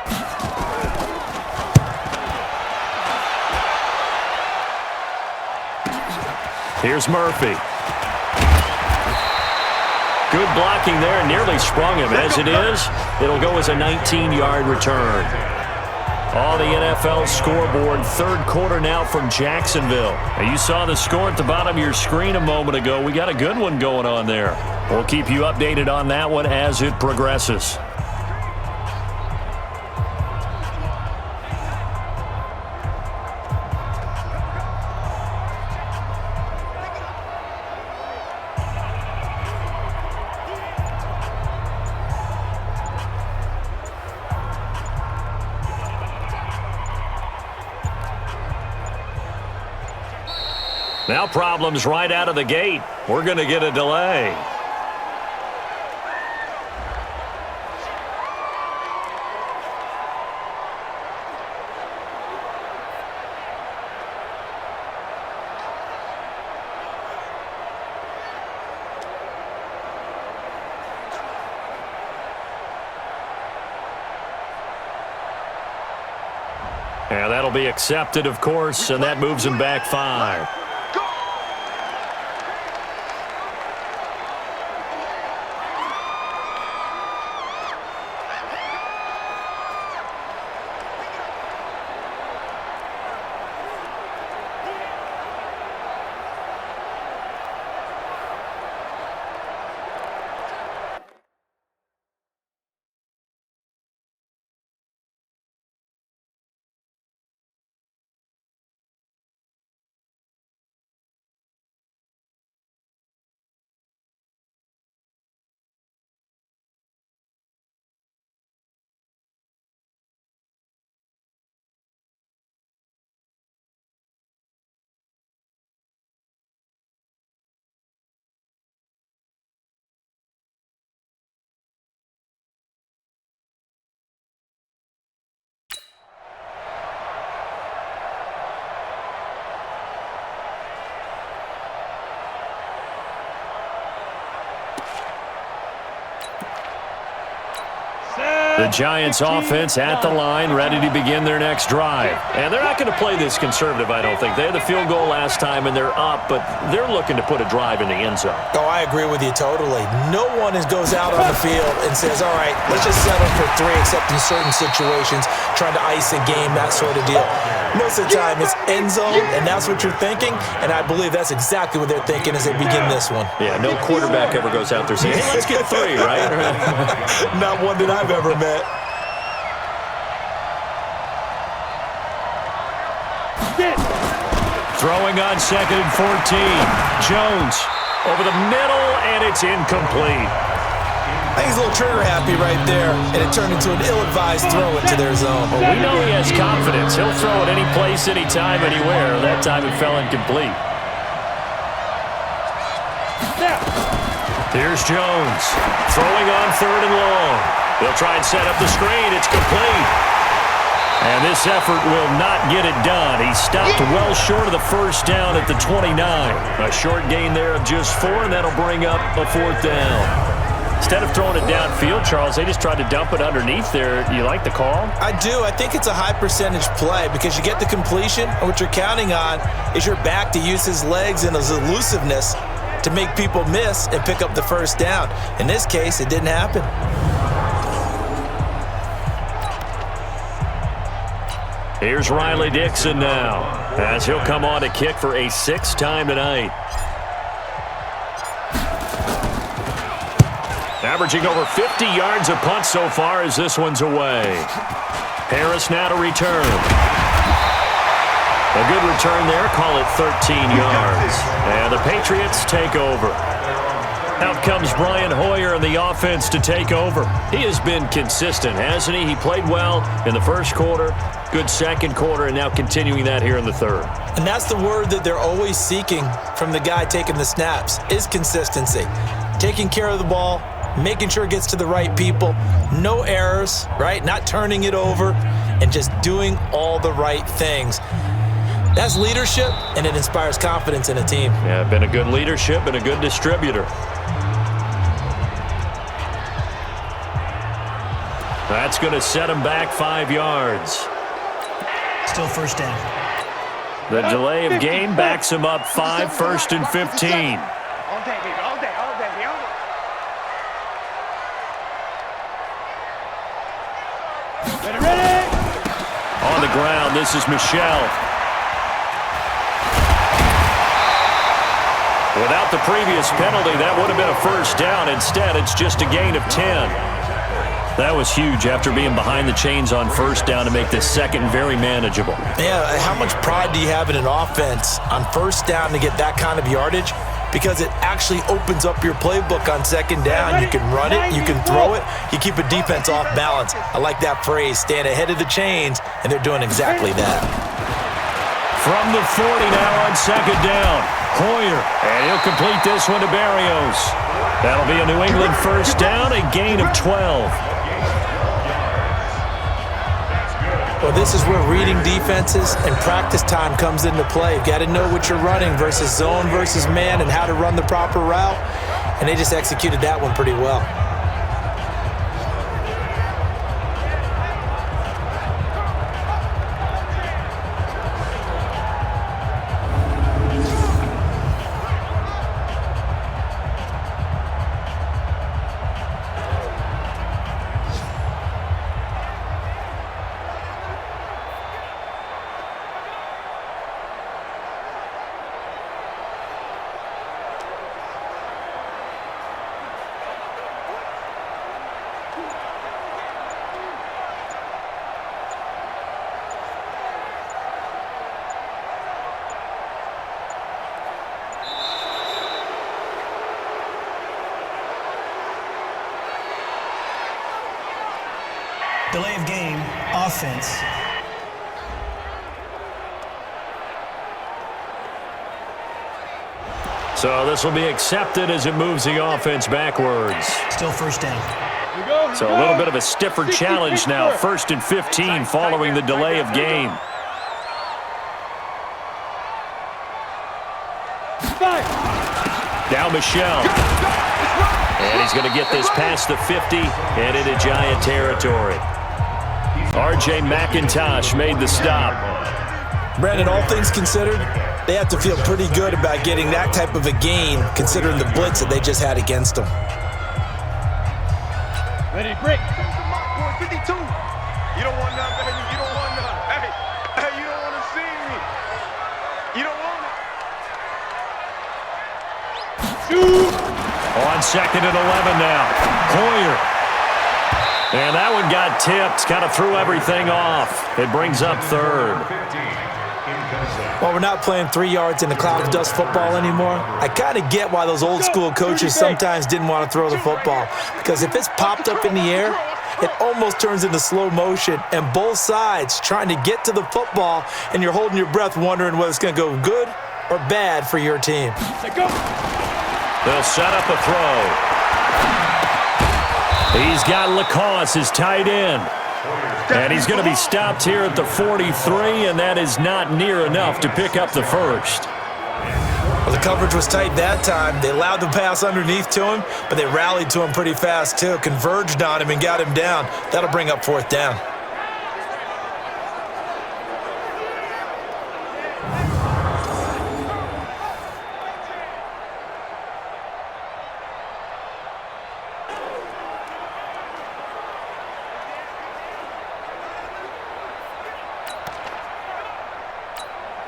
Here's Murphy. Good blocking there, nearly sprung him. As it is, it'll go as a 19-yard return. On the NFL scoreboard, 3rd quarter now from Jacksonville. And you saw the score at the bottom of your screen a moment ago. We got a good one going on there. We'll keep you updated on that one as it progresses. Now problems right out of the gate. We're going to get a delay. And that'll be accepted, of course, and that moves him back 5. The Giants offense at the line, ready to begin their next drive. And they're not going to play this conservative, I don't think. They had the field goal last time, and they're up, but they're looking to put a drive in the end zone. Oh, I agree with you totally. No one goes out on the field and says, all right, let's just settle for 3, except in certain situations, trying to ice a game, that sort of deal. Most of the time, it's end zone, and that's what you're thinking, and I believe that's exactly what they're thinking as they begin this one. Yeah, no quarterback ever goes out there saying, hey, let's get 3, right? Not one that I've ever met. Throwing on 2nd and 14. Jones over the middle, and it's incomplete. I think he's a little trigger happy right there, and it turned into an ill-advised throw into their zone. Well, we know he has confidence. He'll throw it any place, anytime, anywhere. That time it fell incomplete. Here's Jones throwing on 3rd and long. They'll try and set up the screen. It's complete. And this effort will not get it done. He stopped well short of the first down at the 29. A short gain there of just 4, and that'll bring up a 4th down. Instead of throwing it downfield, Charles, they just tried to dump it underneath there. You like the call? I do. I think it's a high-percentage play because you get the completion, and what you're counting on is your back to use his legs and his elusiveness to make people miss and pick up the first down. In this case, it didn't happen. Here's Riley Dixon now, as he'll come on to kick for a 6th time tonight. Averaging over 50 yards a punt so far as this one's away. Harris now to return. A good return there, call it 13 yards. And the Patriots take over. Out comes Brian Hoyer in the offense to take over. He has been consistent, hasn't he? He played well in the first quarter, good second quarter, and now continuing that here in the third. And that's the word that they're always seeking from the guy taking the snaps, is consistency. Taking care of the ball, making sure it gets to the right people, no errors, right? Not turning it over, and just doing all the right things. That's leadership, and it inspires confidence in a team. Yeah, been a good leadership and a good distributor. That's going to set him back 5 yards. Still first down. The delay of game backs him up 5, 1st and 15. All day, baby, all day, all day, all day. Ready? On the ground, this is Michelle. Without the previous penalty, that would have been a first down. Instead, it's just a gain of 10. That was huge after being behind the chains on first down to make this second very manageable. Yeah, how much pride do you have in an offense on first down to get that kind of yardage? Because it actually opens up your playbook on second down. You can run it, you can throw it, you keep a defense off balance. I like that phrase, stand ahead of the chains, and they're doing exactly that. From the 40 now on second down, Hoyer, and he'll complete this one to Barrios. That'll be a New England first down, a gain of 12. Well, this is where reading defenses and practice time comes into play. You've got to know what you're running versus zone versus man and how to run the proper route, and they just executed that one pretty well. Delay of game, offense. So this will be accepted as it moves the offense backwards. Still first down. So a little bit of a stiffer challenge now. 1st and 15 following the delay of game. Now Michelle. And he's going to get this past the 50 and into Giant territory. R.J. McIntosh made the stop. Brandon, all things considered, they have to feel pretty good about getting that type of a gain, considering the blitz that they just had against them. Ready, break. 52. You don't want none, baby. You don't want none. Hey, you don't want to see me. You don't want it. Shoot. On 2nd and 11 now. Hoyer. And that one got tipped. Kind of threw everything off. It brings up 3rd. Well, we're not playing 3 yards in the cloud of dust football anymore. I kind of get why those old school coaches sometimes didn't want to throw the football. Because if it's popped up in the air, it almost turns into slow motion. And both sides trying to get to the football, and you're holding your breath wondering whether it's going to go good or bad for your team. They'll set up a throw. He's got Lacoste, his tight end. And he's going to be stopped here at the 43, and that is not near enough to pick up the first. Well, the coverage was tight that time. They allowed the pass underneath to him, but they rallied to him pretty fast, too. Converged on him and got him down. That'll bring up 4th down.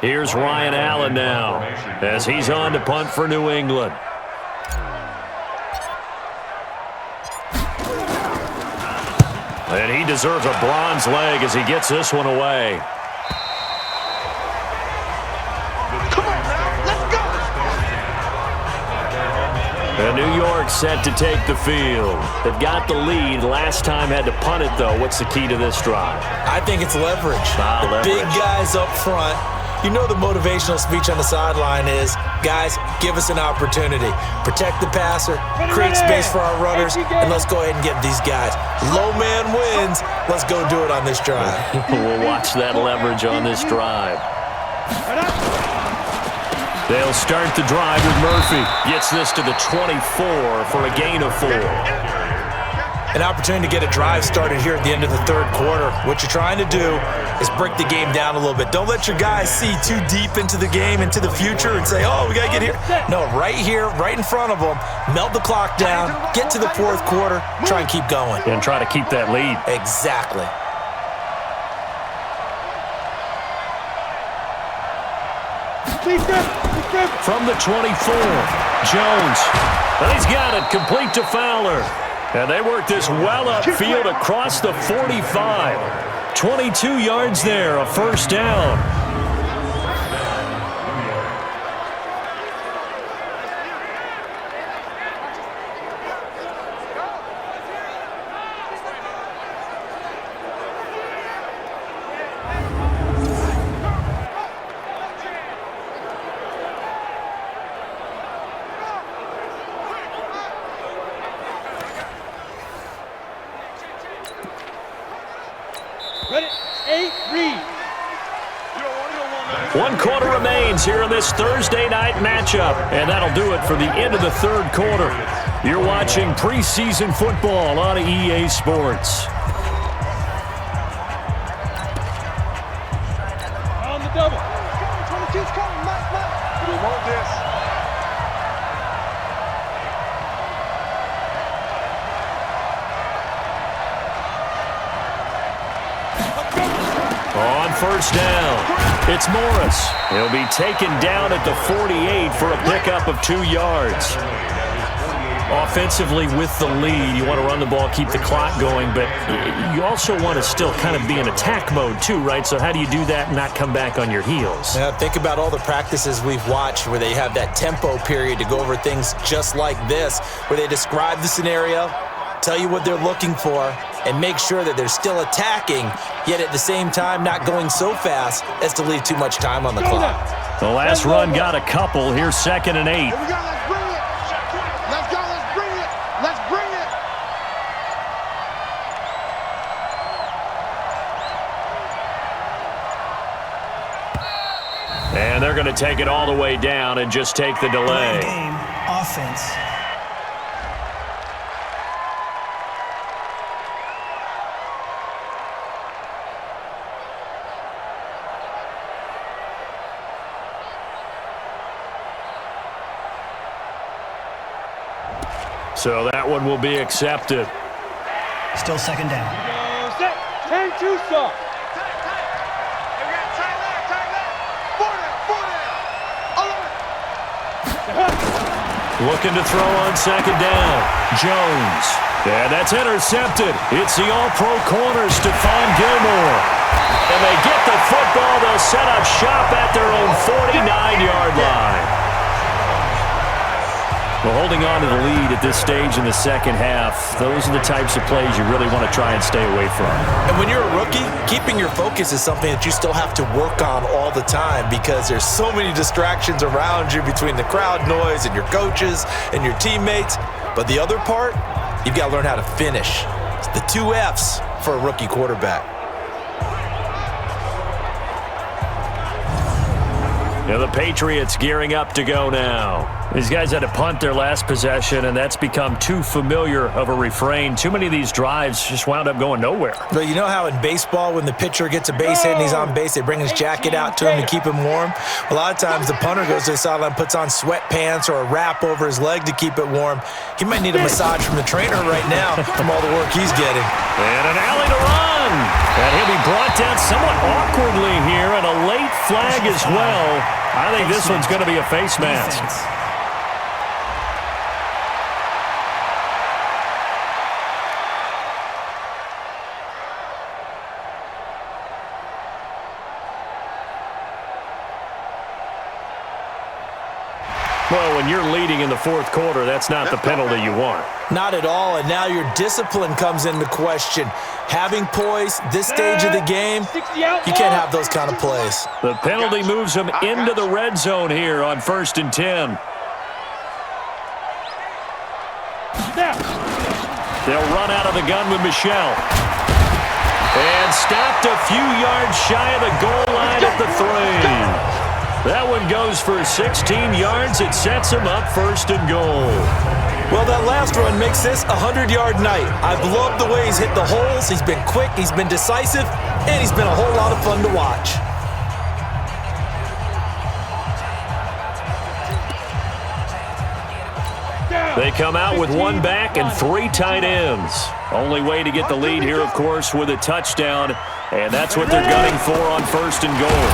Here's Ryan Allen now as he's on to punt for New England. And he deserves a bronze leg as he gets this one away. Come on now, let's go. And New York set to take the field. They've got the lead. Last time had to punt it, though. What's the key to this drive? I think it's leverage. Leverage. Big guys up front. You know the motivational speech on the sideline is, guys, give us an opportunity. Protect the passer, create space for our runners, and let's go ahead and get these guys. Low man wins. Let's go do it on this drive. We'll watch that leverage on this drive. They'll start the drive with Murphy. Gets this to the 24 for a gain of 4. An opportunity to get a drive started here at the end of the 3rd quarter. What you're trying to do is break the game down a little bit. Don't let your guys see too deep into the game, into the future, and say, oh, we got to get here. No, right here, right in front of them, melt the clock down, get to the 4th quarter, try and keep going. And try to keep that lead. Exactly. From the 24, Jones. And he's got it, complete to Fowler. And they work this well upfield across the 45. 22 yards there, a 1st down. One quarter remains here in this Thursday night matchup, and that'll do it for the end of the 3rd quarter. You're watching preseason football on EA Sports. On the double. 22's coming, Mike. We want this. On 1st down, it's Morris. He'll be taken down at the 48 for a pickup of 2 yards. Offensively with the lead, you want to run the ball, keep the clock going, but you also want to still kind of be in attack mode too, right? So how do you do that and not come back on your heels? Now, think about all the practices we've watched where they have that tempo period to go over things just like this, where they describe the scenario, tell you what they're looking for, and make sure that they're still attacking, yet at the same time not going so fast as to leave too much time on the clock. The last run got a couple. Here's 2nd and 8. Here we go, let's bring it. Let's go, let's bring it. Let's bring it. And they're going to take it all the way down and just take the delay. Game, offense. So that one will be accepted. Still second down. Set. 10 too soft. Looking to throw on second down. Jones. Yeah, that's intercepted. It's the all-pro corner, Stephon Gilmore. And they get the football. They'll set up shop at their own 49-yard line. Well, holding on to the lead at this stage in the second half, those are the types of plays you really want to try and stay away from. And when you're a rookie, keeping your focus is something that you still have to work on all the time because there's so many distractions around you between the crowd noise and your coaches and your teammates. But the other part, you've got to learn how to finish. It's the 2 F's for a rookie quarterback. Yeah, the Patriots gearing up to go now. These guys had to punt their last possession, and that's become too familiar of a refrain. Too many of these drives just wound up going nowhere. But you know how in baseball, when the pitcher gets a base hit and he's on base, they bring his jacket out to him to keep him warm? A lot of times the punter goes to the sideline, puts on sweatpants or a wrap over his leg to keep it warm. He might need a massage from the trainer right now from all the work he's getting. And an alley to run. And he'll be brought down somewhat awkwardly here, and a late flag as well. I think this one's going to be a face mask. Well, when you're leading in the fourth quarter, that's not the penalty you want. Not at all, and now your discipline comes into question. Having poise this stage of the game, you can't have those kind of plays. The penalty moves them into the red zone here on 1st and 10. They'll run out of the gun with Michelle. And stopped a few yards shy of the goal line at the 3. That one goes for 16 yards. It sets him up 1st and goal. Well, that last run makes this a 100-yard night. I've loved the way he's hit the holes. He's been quick, he's been decisive, and he's been a whole lot of fun to watch. They come out with 1 back and 3 tight ends. Only way to get the lead here, of course, with a touchdown. And that's what they're gunning for on 1st and goal.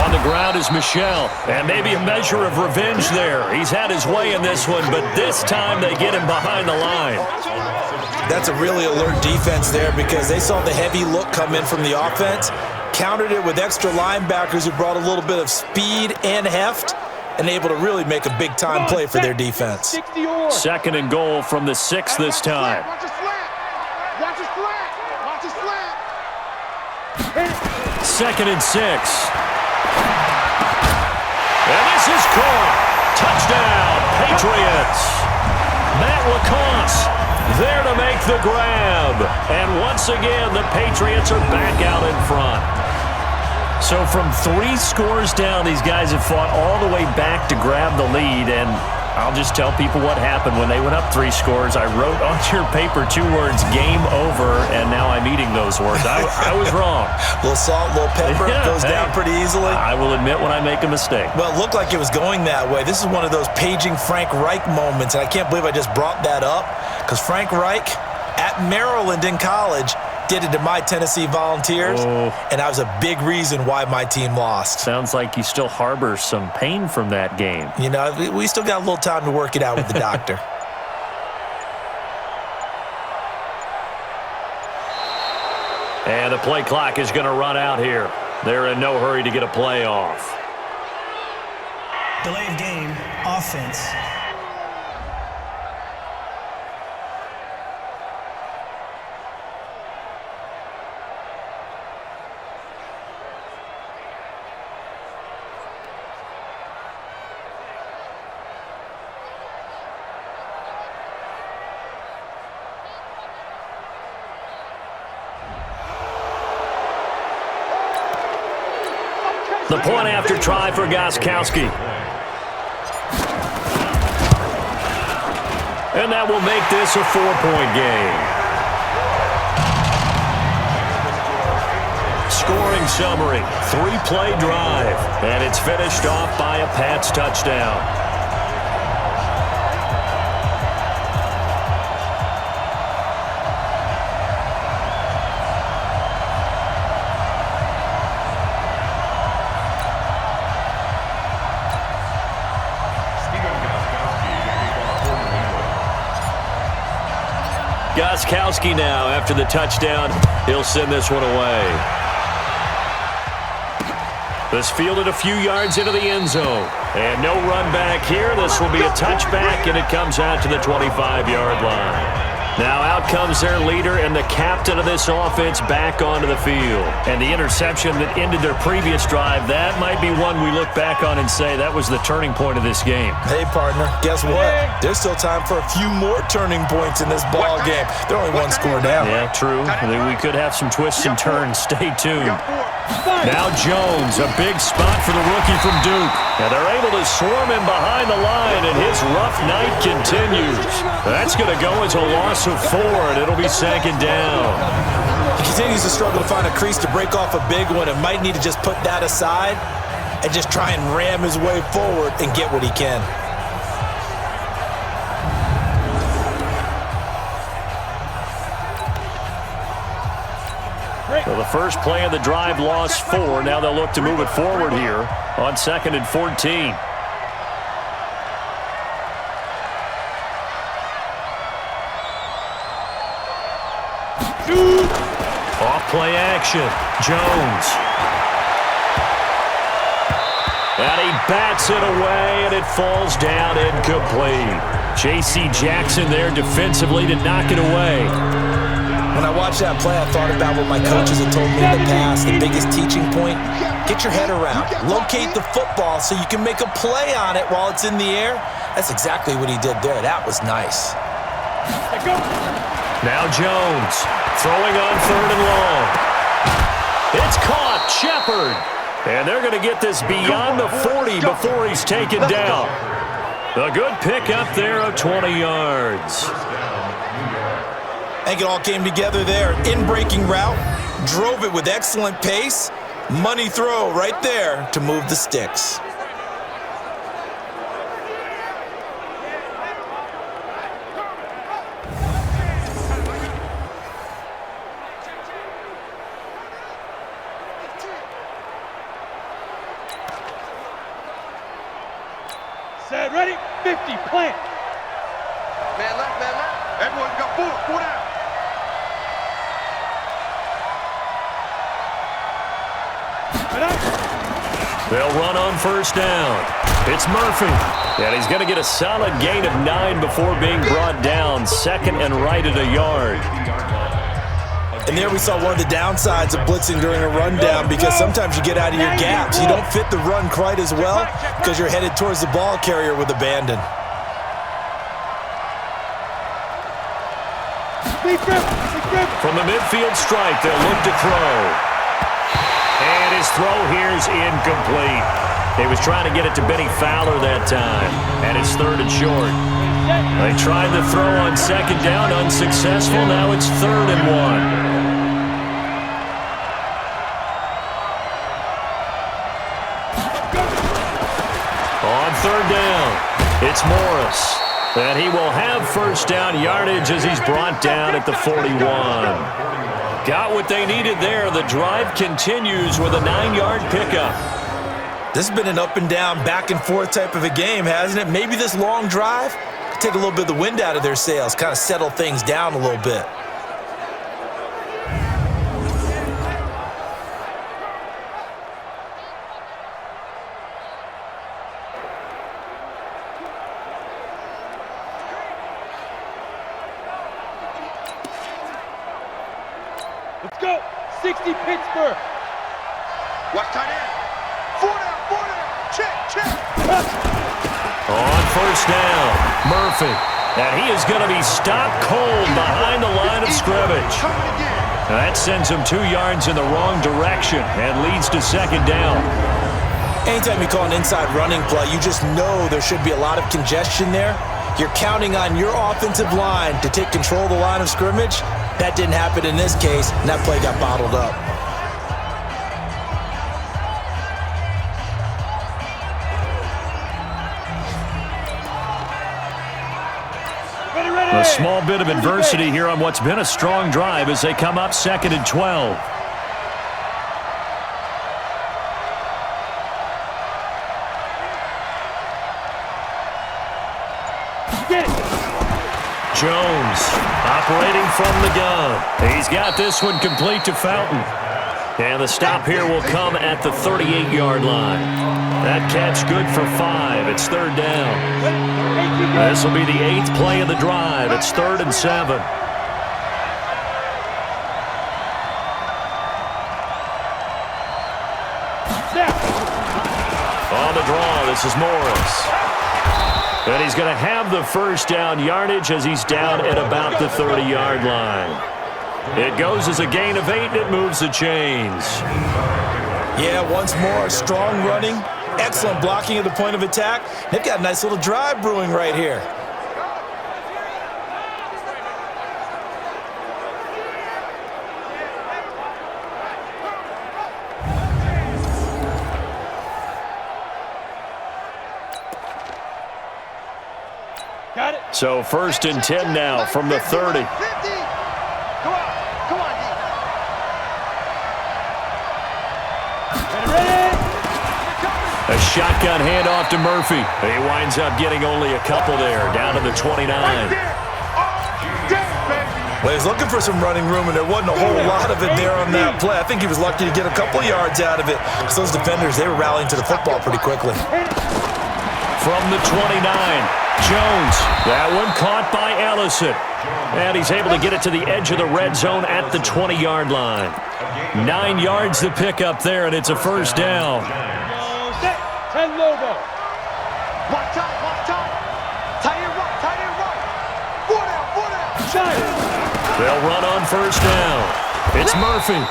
On the ground is Michelle. And maybe a measure of revenge there. He's had his way in this one, but this time they get him behind the line. That's a really alert defense there because they saw the heavy look come in from the offense, countered it with extra linebackers who brought a little bit of speed and heft, and able to really make a big-time play for their defense. 2nd and goal from the 6 this time. Watch a slant. Watch a slant. Watch a slant. 2nd and 6. And this is caught. Touchdown, Patriots. Matt LaCosse there to make the grab. And once again, the Patriots are back out in front. So from 3 scores down, these guys have fought all the way back to grab the lead, and I'll just tell people what happened when they went up 3 scores. I wrote on your paper 2 words, game over, and now I'm eating those words. I was wrong. A little salt, a little pepper, goes down pretty easily. I will admit when I make a mistake. Well, it looked like it was going that way. This is one of those paging Frank Reich moments, and I can't believe I just brought that up because Frank Reich at Maryland in college did it to my Tennessee Volunteers, and that was a big reason why my team lost. Sounds like you still harbor some pain from that game. You know, we still got a little time to work it out with the doctor. And the play clock is going to run out here. They're in no hurry to get a play off. Delay of game, offense. The point after try for Gostkowski. And that will make this a 4-point game. Scoring summary, 3-play drive, and it's finished off by a Pats touchdown. Gostkowski now after the touchdown. He'll send this one away. This fielded a few yards into the end zone. And no run back here. This will be a touchback, and it comes out to the 25-yard line. Now out comes their leader and the captain of this offense back onto the field. And the interception that ended their previous drive, that might be one we look back on and say that was the turning point of this game. Hey, partner, guess what? There's still time for a few more turning points in this ball game. They're only one score down. Yeah, true. We could have some twists and turns. Stay tuned. Now Jones, a big spot for the rookie from Duke. Now they're able to swarm him behind the line, and his rough night continues. That's going to go as a loss of 4, and it'll be second down. He continues to struggle to find a crease to break off a big one and might need to just put that aside and just try and ram his way forward and get what he can. So the first play of the drive lost 4. Now they'll look to move it forward here on 2nd and 14. Off play action. Jones. And he bats it away, and it falls down incomplete. J.C. Jackson there defensively to knock it away. When I watched that play, I thought about what my coaches have told me in the past. The biggest teaching point, get your head around. Locate the football so you can make a play on it while it's in the air. That's exactly what he did there. That was nice. Now Jones throwing on 3rd and long. It's caught. Shepard. And they're going to get this beyond the 40 before he's taken down. A good pickup there of 20 yards. I think it all came together there. In-breaking route, drove it with excellent pace. Money throw right there to move the sticks. Set, ready, 50, plant. Man left, man left. Everyone's got 4 down. They'll run on 1st down. It's Murphy. And he's going to get a solid gain of 9 before being brought down. 2nd and right at a yard. And there we saw one of the downsides of blitzing during a rundown, because sometimes you get out of your gaps. You don't fit the run quite as well because you're headed towards the ball carrier with abandon. From the midfield stripe, they'll look to throw. And his throw here is incomplete. He was trying to get it to Benny Fowler that time, and it's 3rd and short. They tried the throw on 2nd down, unsuccessful. Now it's 3rd and 1. On 3rd down, it's Morris. And he will have 1st down yardage as he's brought down at the 41. Got what they needed there. The drive continues with a 9-yard pickup. This has been an up and down, back and forth type of a game, hasn't it? Maybe this long drive could take a little bit of the wind out of their sails, kind of settle things down a little bit. Let's go. 60 Pittsburgh. Watch tight end. 4 down. Check. On 1st down, Murphy. And he is going to be stopped cold behind the line of scrimmage. That sends him 2 yards in the wrong direction and leads to 2nd down. Anytime you call an inside running play, you just know there should be a lot of congestion there. You're counting on your offensive line to take control of the line of scrimmage. That didn't happen in this case, and that play got bottled up. A small bit of adversity here on what's been a strong drive as they come up 2nd and 12. Jones operating from the gun. He's got this one complete to Fountain. And the stop here will come at the 38-yard line. That catch good for 5. It's third down. This will be the 8th play of the drive. It's 3rd and 7. On the draw, this is Morris. And he's going to have the first down yardage as he's down at about the 30-yard line. It goes as a gain of 8, and it moves the chains. Yeah, once more, strong running, excellent blocking at the point of attack. They've got a nice little drive brewing right here. Got it. So 1st and 10 now from the 30. A shotgun handoff to Murphy. He winds up getting only a couple there, down to the 29. Well, he was looking for some running room, and there wasn't a whole lot of it there on that play. I think he was lucky to get a couple yards out of it. So those defenders, they were rallying to the football pretty quickly. From the 29, Jones. That one caught by Ellison. And he's able to get it to the edge of the red zone at the 20-yard line. 9 yards to pick up there, and it's a first down. 10 logo. Watch out, watch out. Tight end right, tight end right. 4 down. They'll run on first down. It's Murphy.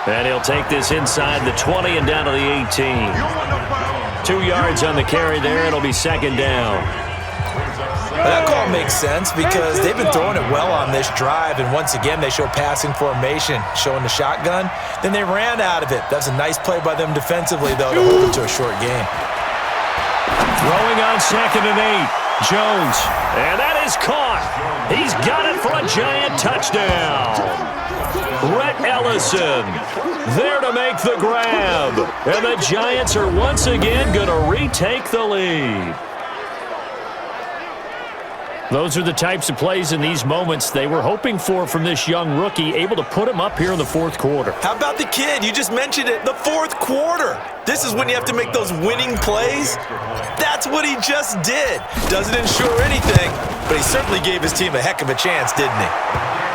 And he'll take this inside the 20 and down to the 18. 2 yards on the carry there. It'll be second down. That call makes sense because they've been throwing it well on this drive, and once again they show passing formation, showing the shotgun. Then they ran out of it. That's a nice play by them defensively, though, to hold it to a short game. Throwing on 2nd and 8. Jones. And that is caught. He's got it for a giant touchdown. Rhett Ellison there to make the grab. And the Giants are once again going to retake the lead. Those are the types of plays in these moments they were hoping for from this young rookie, able to put him up here in the 4th quarter. How about the kid? You just mentioned it, the 4th quarter. This is when you have to make those winning plays. That's what he just did. Doesn't ensure anything, but he certainly gave his team a heck of a chance, didn't he?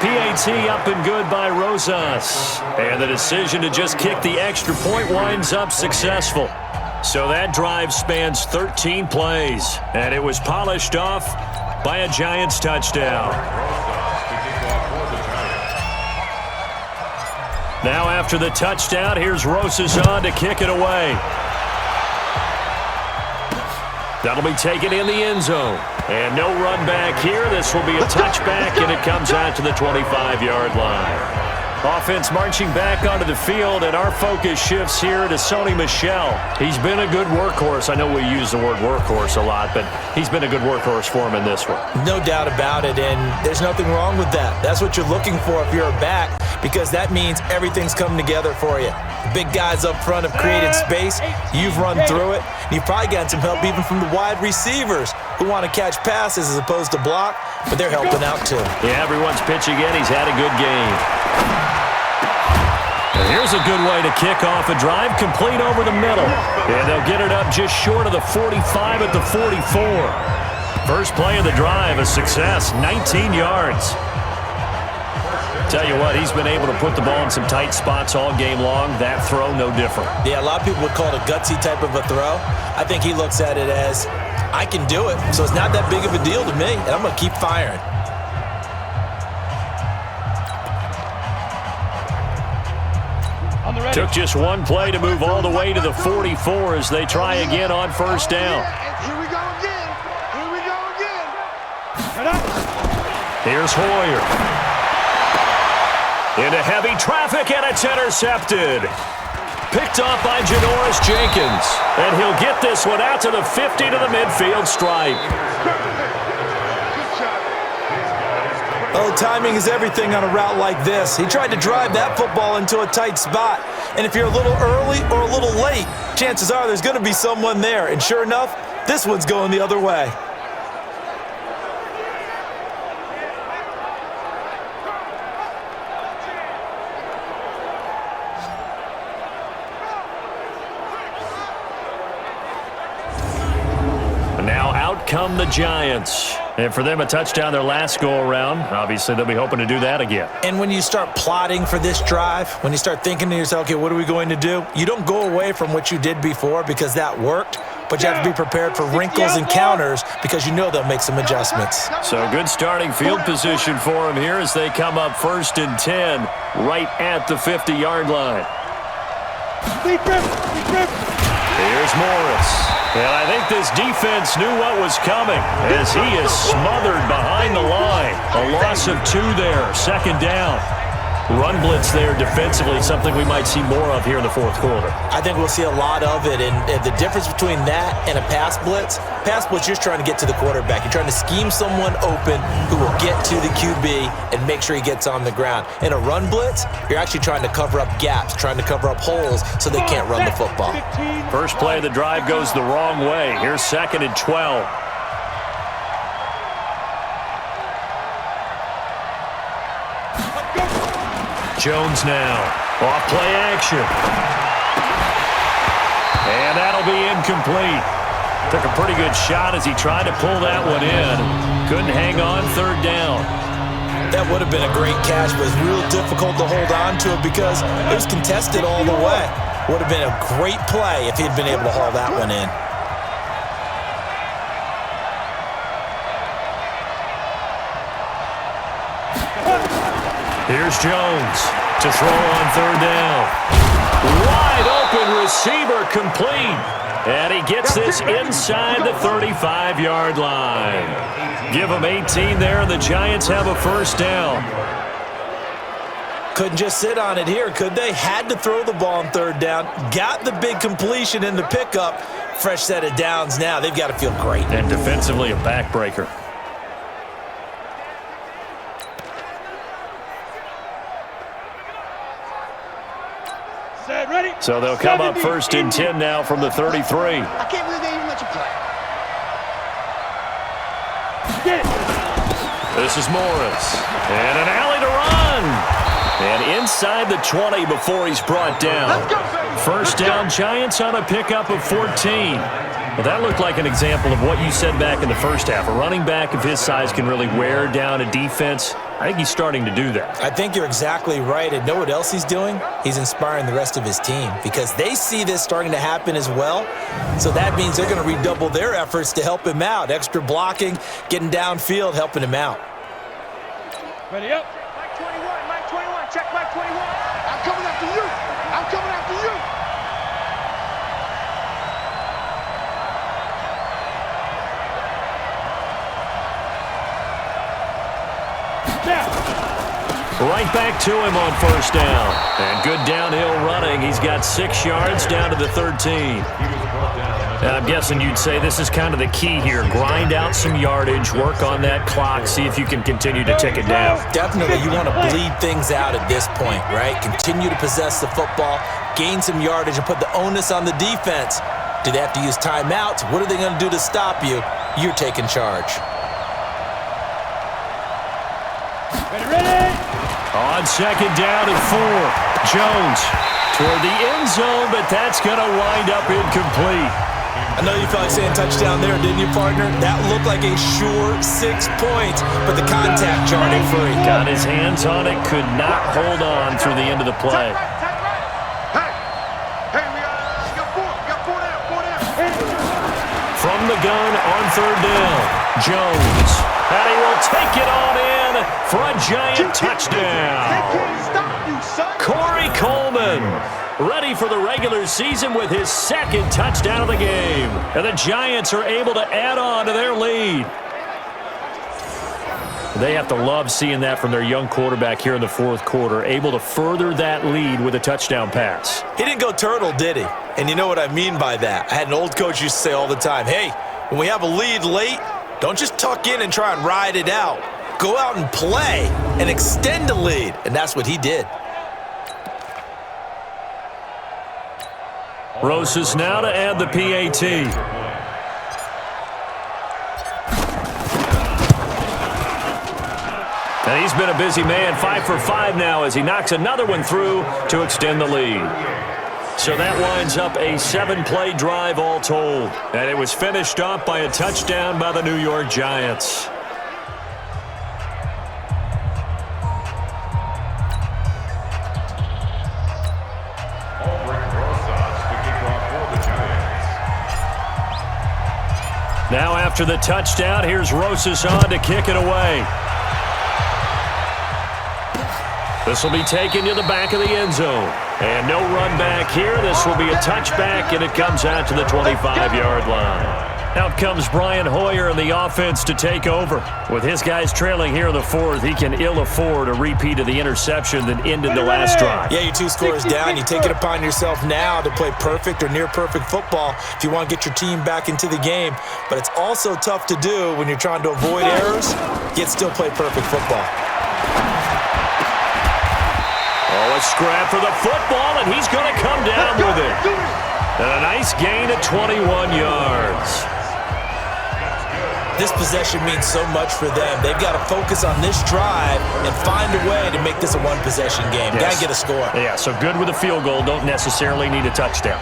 PAT up and good by Rosas. And the decision to just kick the extra point winds up successful. So that drive spans 13 plays, and it was polished off by a Giants touchdown. Now after the touchdown, here's Rosas on to kick it away. That'll be taken in the end zone. And no run back here. This will be a touchback, and it comes out to the 25-yard line. Offense marching back onto the field, and our focus shifts here to Sony Michel. He's been a good workhorse. I know we use the word workhorse a lot, but he's been a good workhorse for him in this one. No doubt about it, and there's nothing wrong with that. That's what you're looking for if you're a back, because that means everything's coming together for you. The big guys up front have created space. You've run through it, and you've probably gotten some help even from the wide receivers who want to catch passes as opposed to block, but they're helping out too. Yeah, everyone's pitching in. He's had a good game. And here's a good way to kick off a drive, complete over the middle. And they'll get it up just short of the 45 at the 44. First play of the drive, a success, 19 yards. Tell you what, he's been able to put the ball in some tight spots all game long. That throw, no different. Yeah, a lot of people would call it a gutsy type of a throw. I think he looks at it as, I can do it, so it's not that big of a deal to me, and I'm going to keep firing. Took just one play to move all the way to the 44 as they try again on first down. Here we go again. Here we go again. Here's Hoyer. Into heavy traffic, and it's intercepted. Picked off by Janoris Jenkins. And he'll get this one out to the 50 to the midfield stripe. Oh, timing is everything on a route like this. He tried to drive that football into a tight spot. And if you're a little early or a little late, chances are there's going to be someone there. And sure enough, this one's going the other way. come the Giants. And for them, a touchdown their last go-around. Obviously, they'll be hoping to do that again. And when you start plotting for this drive, when you start thinking to yourself, okay, what are we going to do? You don't go away from what you did before because that worked, but you have to be prepared for wrinkles and counters because you know they'll make some adjustments. So good starting field position for them here as they come up 1st and 10 right at the 50-yard line. Here's Morris. And I think this defense knew what was coming as he is smothered behind the line. A loss of 2 there, 2nd down. Run blitz there defensively, something we might see more of here in the 4th quarter. I think we'll see a lot of it, and the difference between that and a pass blitz, you're trying to get to the quarterback. You're trying to scheme someone open who will get to the QB and make sure he gets on the ground. In a run blitz, you're actually trying to cover up gaps, trying to cover up holes so they can't run the football. First play of the drive goes the wrong way. Here's 2nd and 12. Jones now. Off play action. And that'll be incomplete. Took a pretty good shot as he tried to pull that one in. Couldn't hang on 3rd down. That would have been a great catch, but it's real difficult to hold on to it because it was contested all the way. Would have been a great play if he'd been able to haul that one in. Here's Jones to throw on 3rd down. Wide open receiver complete. And he gets this inside the 35-yard line. Give him 18 there, and the Giants have a 1st down. Couldn't just sit on it here, could they? Had to throw the ball on 3rd down. Got the big completion in the pickup. Fresh set of downs now. They've got to feel great. And defensively a backbreaker. So they'll come up 1st and 10 now from the 33. I can't believe they even let you play. This is Morris. And an alley to run. And inside the 20 before he's brought down. 1st down, Giants on a pickup of 14. Well, that looked like an example of what you said back in the 1st half. A running back of his size can really wear down a defense. I think he's starting to do that. I think you're exactly right. And know what else he's doing? He's inspiring the rest of his team because they see this starting to happen as well. So that means they're going to redouble their efforts to help him out. Extra blocking, getting downfield, helping him out. Ready up. Mike 21, check Mike 21. I'm coming after you. I'm coming after you. Right back to him on 1st down. And good downhill running. He's got 6 yards down to the 13. And I'm guessing you'd say this is kind of the key here. Grind out some yardage, work on that clock, see if you can continue to tick it down. Definitely, you want to bleed things out at this point, right? Continue to possess the football, gain some yardage, and put the onus on the defense. Do they have to use timeouts? What are they going to do to stop you? You're taking charge. Ready. On 2nd down and 4, Jones toward the end zone, but that's going to wind up incomplete. I know you felt like saying touchdown there, didn't you, partner? That looked like a sure 6 points, but the contact jarred it free. Got his hands on it, could not hold on through the end of the play. Hey, we got 4 down. From the gun on 3rd down, Jones. And he will take it on in for a Giant touchdown. Corey Coleman ready for the regular season with his 2nd touchdown of the game. And the Giants are able to add on to their lead. They have to love seeing that from their young quarterback here in the 4th quarter, able to further that lead with a touchdown pass. He didn't go turtle, did he? And you know what I mean by that. I had an old coach used to say all the time, hey, when we have a lead late, don't just tuck in and try and ride it out. Go out and play and extend the lead. And that's what he did. Rosas now to add the PAT. And he's been a busy man, 5 for 5 now as he knocks another one through to extend the lead. So that winds up a 7-play drive all told. And it was finished off by a touchdown by the New York Giants. Now after the touchdown, here's Rosas on to kick it away. This will be taken to the back of the end zone. And no run back here. This will be a touchback, and it comes out to the 25-yard line. Out comes Brian Hoyer in the offense to take over. With his guys trailing here in the fourth, he can ill afford a repeat of the interception that ended the last drive. Yeah, your 2 scores down. You take it upon yourself now to play perfect or near-perfect football if you want to get your team back into the game. But it's also tough to do when you're trying to avoid errors, yet still play perfect football. Oh, a scrap for the football, and he's going to come down with it. And a nice gain of 21 yards. This possession means so much for them. They've got to focus on this drive and find a way to make this a one-possession game. Yes. Got to get a score. Yeah, so good with a field goal. Don't necessarily need a touchdown.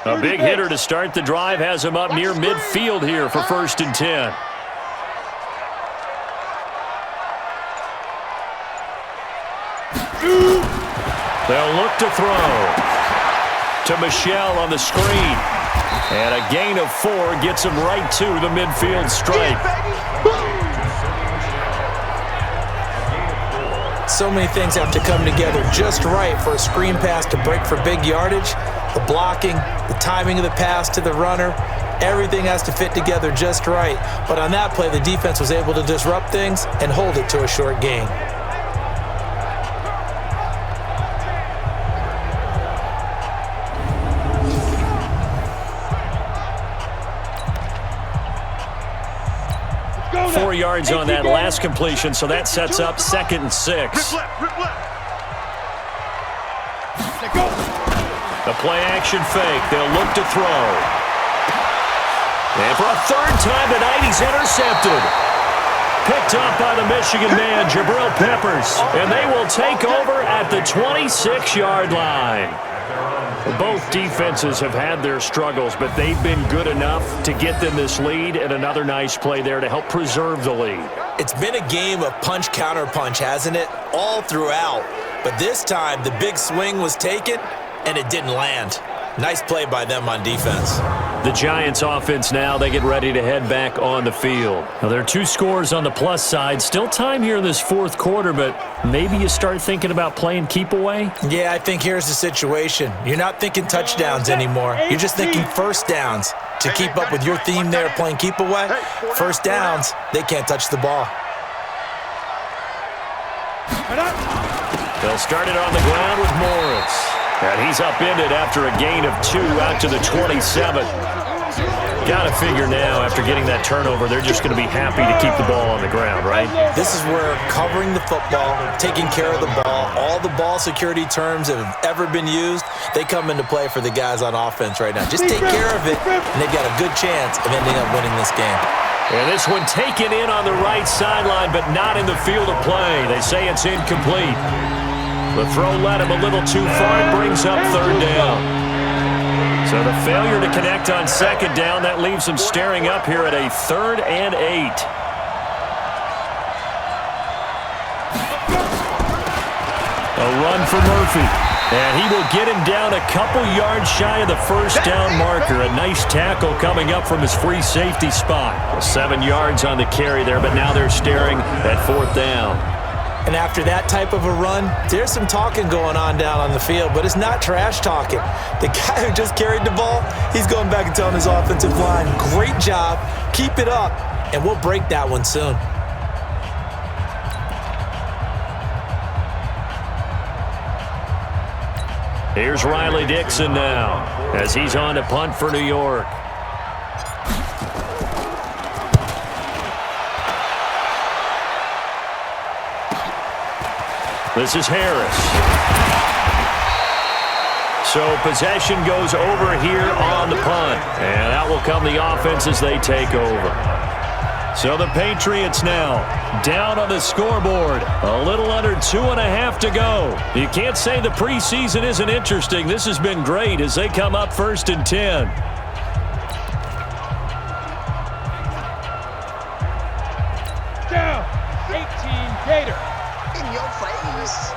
A big hitter to start the drive has him up near midfield here for 1st and 10. They'll look to throw. To Michelle on the screen. And a gain of 4 gets him right to the midfield stripe. So many things have to come together just right for a screen pass to break for big yardage. The blocking, the timing of the pass to the runner, everything has to fit together just right. But on that play, the defense was able to disrupt things and hold it to a short gain. Go 4 yards on that last completion, so that sets up 2nd and 6. The play-action fake. They'll look to throw. And for a 3rd time tonight, he's intercepted. Picked up by the Michigan man, Jabril Peppers. And they will take over at the 26-yard line. Both defenses have had their struggles, but they've been good enough to get them this lead, and another nice play there to help preserve the lead. It's been a game of punch-counter-punch, hasn't it? All throughout. But this time, the big swing was taken, and it didn't land. Nice play by them on defense. The Giants offense now, they get ready to head back on the field. Now, there are 2 scores on the plus side. Still time here in this 4th quarter, but maybe you start thinking about playing keep away? Yeah, I think here's the situation. You're not thinking touchdowns anymore. You're just thinking 1st downs. To keep up with your theme there, playing keep away, 1st downs, they can't touch the ball. They'll start it on the ground with Morris. And he's upended after a gain of 2 out to the 27. Got to figure now, after getting that turnover, they're just going to be happy to keep the ball on the ground, right? This is where covering the football, taking care of the ball, all the ball security terms that have ever been used, they come into play for the guys on offense right now. Just take care of it, and they've got a good chance of ending up winning this game. And this one taken in on the right sideline, but not in the field of play. They say it's incomplete. The throw led him a little too far. It brings up 3rd down. So the failure to connect on 2nd down, that leaves him staring up here at a 3rd and 8. A run for Murphy. And he will get him down a couple yards shy of the 1st down marker. A nice tackle coming up from his free safety spot. 7 yards on the carry there, but now they're staring at 4th down. And after that type of a run, there's some talking going on down on the field, but it's not trash talking. The guy who just carried the ball, he's going back and telling his offensive line, great job, keep it up, and we'll break that one soon. Here's Riley Dixon now, as he's on to punt for New York. This is Harris. So possession goes over here on the punt. And out will come the offense as they take over. So the Patriots now down on the scoreboard. A little under 2.5 to go. You can't say the preseason isn't interesting. This has been great as they come up 1st and 10. Down. 18 Gator. In your face.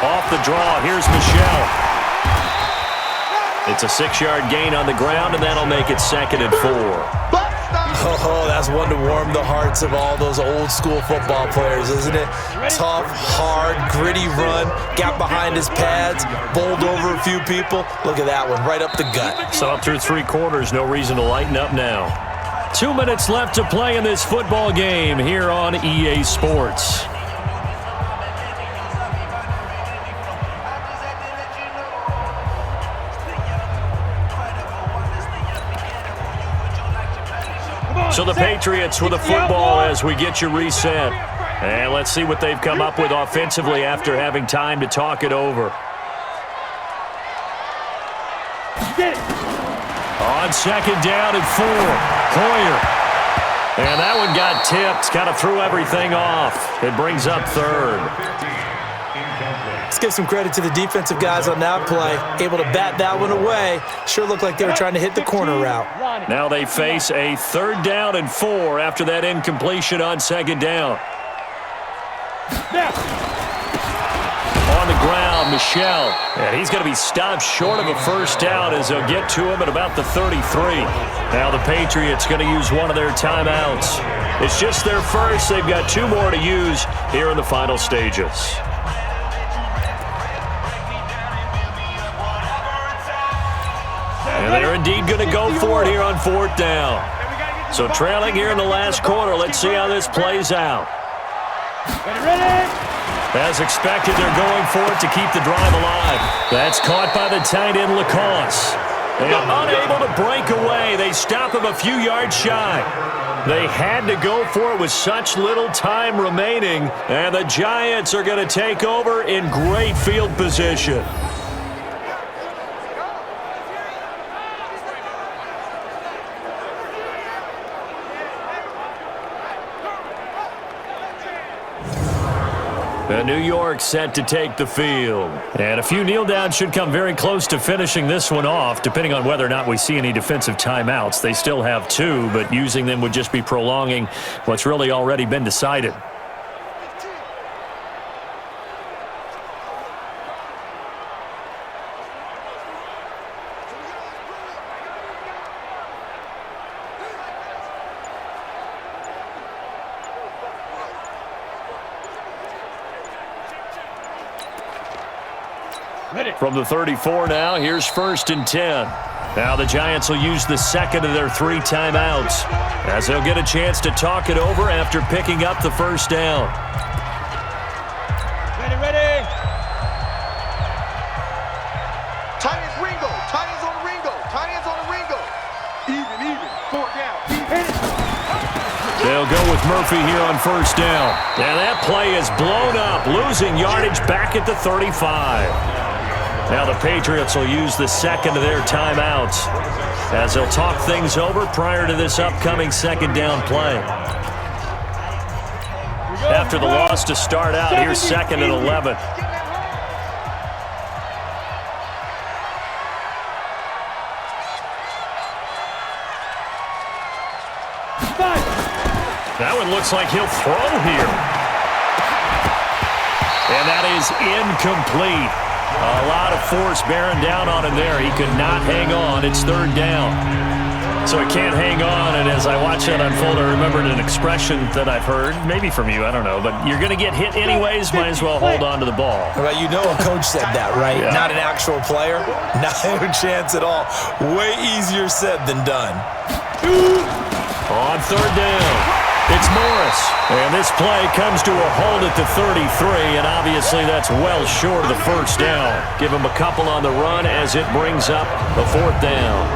Off the draw, here's Michelle. It's a 6-yard gain on the ground, and that'll make it 2nd and 4. Oh, that's one to warm the hearts of all those old-school football players, isn't it? Tough, hard, gritty run, got behind his pads, bowled over a few people. Look at that one, right up the gut. So through 3 quarters, no reason to lighten up now. 2 minutes left to play in this football game here on EA Sports. So the Patriots with the football as we get you reset. And let's see what they've come up with offensively after having time to talk it over. On 2nd down and 4, Hoyer. And that one got tipped, kind of threw everything off. It brings up 3rd. Let's give some credit to the defensive guys on that play. Able to bat that one away. Sure looked like they were trying to hit the corner route. Now they face a 3rd down and 4 after that incompletion on 2nd down. On the ground, Michelle. And he's going to be stopped short of a 1st down as they'll get to him at about the 33. Now the Patriots going to use one of their timeouts. It's just their first. They've got 2 more to use here in the final stages. And they're indeed going to go for it here on 4th down. So trailing here in the last quarter, let's see how this plays out. As expected, they're going for it to keep the drive alive. That's caught by the tight end, Lacoste. They are unable to break away. They stop him a few yards shy. They had to go for it with such little time remaining. And the Giants are going to take over in great field position. New York set to take the field. And a few kneel downs should come very close to finishing this one off, depending on whether or not we see any defensive timeouts. They still have 2, but using them would just be prolonging what's really already been decided. From the 34 now, here's 1st and 10. Now the Giants will use the 2nd of their 3 timeouts as they'll get a chance to talk it over after picking up the 1st down. Ready. Tight ends Ringo. Tight ends on Ringo. Tight ends on the Ringo. Even. 4th down. They'll go with Murphy here on 1st down. And that play is blown up, losing yardage back at the 35. Now the Patriots will use the 2nd of their timeouts as they'll talk things over prior to this upcoming 2nd down play. After the loss to start out, here's 2nd and 11. That one looks like he'll throw here. And that is incomplete. A lot of force bearing down on him there. He could not hang on. It's 3rd down. So he can't hang on, and as I watch that unfold, I remembered an expression that I've heard, maybe from you, I don't know, but you're going to get hit anyways, might as well hold on to the ball. Right, you know a coach said that, right? Yeah. Not an actual player. Not a chance at all. Way easier said than done. On 3rd down. It's Morris, and this play comes to a halt at the 33, and obviously that's well short of the 1st down. Give him a couple on the run as it brings up the 4th down.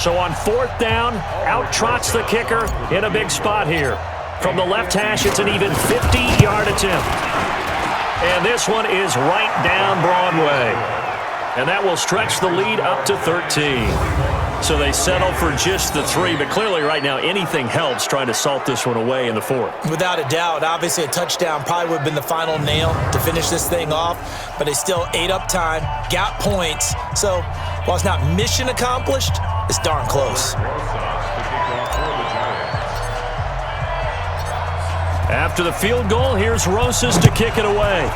So on 4th down, out trots the kicker in a big spot here. From the left hash, it's an even 50-yard attempt. And this one is right down Broadway. And that will stretch the lead up to 13. So they settle for just the 3, but clearly right now anything helps trying to salt this one away in the 4th. Without a doubt, obviously a touchdown probably would have been the final nail to finish this thing off, but they still ate up time, got points. So while it's not mission accomplished, it's darn close. After the field goal, here's Rosas to kick it away.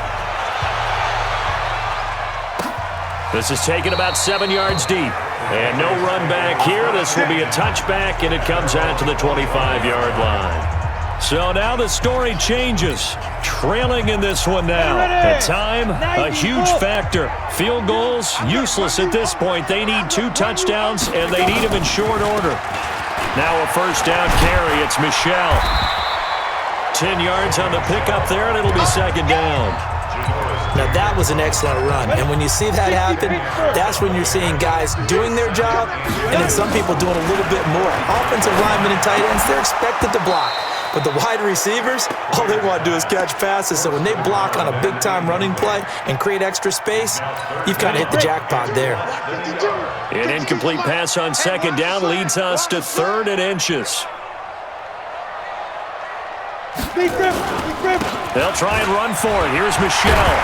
This is taken about 7 yards deep. And no run back here. This will be a touchback, and it comes out to the 25-yard line. So now the story changes. Trailing in this one now. At time, a huge factor. Field goals, useless at this point. They need 2 touchdowns, and they need them in short order. Now a first down carry. It's Michelle. 10 yards on the pickup there, and it'll be second down. Now, that was an excellent run. And when you see that happen, that's when you're seeing guys doing their job and then some people doing a little bit more. Offensive linemen and tight ends, they're expected to block. But the wide receivers, all they want to do is catch passes. So when they block on a big-time running play and create extra space, you've kind of hit the jackpot there. An incomplete pass on second down leads us to 3rd and inches. They'll try and run for it. Here's Michelle.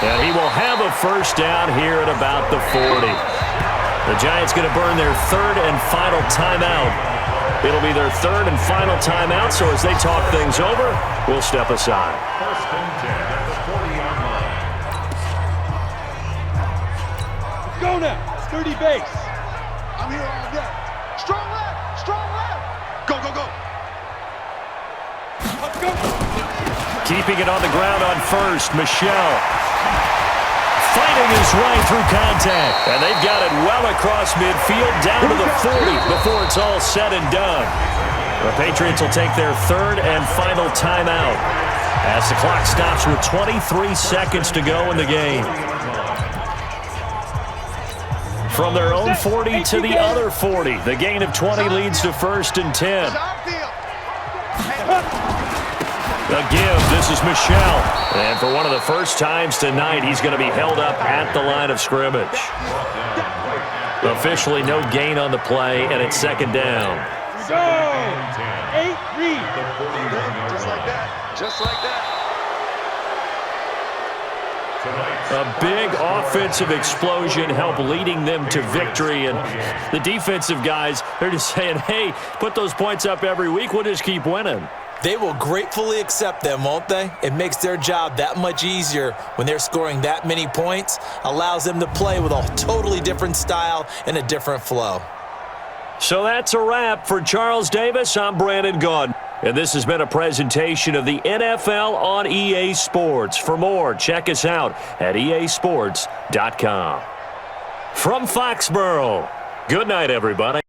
And he will have a first down here at about the 40. The Giants going to burn their 3rd and final timeout. It'll be their 3rd and final timeout, so as they talk things over, we'll step aside. First and 10 at the 40-yard line. Go now. 30 base. I'm here all day. Strong left. Strong left. Go, go, go. Let's go. Keeping it on the ground on first, Michelle. Fighting his way through contact. And they've got it well across midfield, down to the 40 before it's all said and done. The Patriots will take their 3rd and final timeout as the clock stops with 23 seconds to go in the game. From their own 40 to the other 40, the gain of 20 leads to 1st and 10. A give. This is Michelle. And for one of the first times tonight, he's going to be held up at the line of scrimmage. Officially no gain on the play, and it's second down. Go! 8-3. Just like that. Just like that. A big offensive explosion helped leading them to victory. And the defensive guys, they're just saying, hey, put those points up every week. We'll just keep winning. They will gratefully accept them, won't they? It makes their job that much easier when they're scoring that many points, allows them to play with a totally different style and a different flow. So that's a wrap. For Charles Davis, I'm Brandon Gaudin. And this has been a presentation of the NFL on EA Sports. For more, check us out at easports.com. From Foxborough, good night, everybody.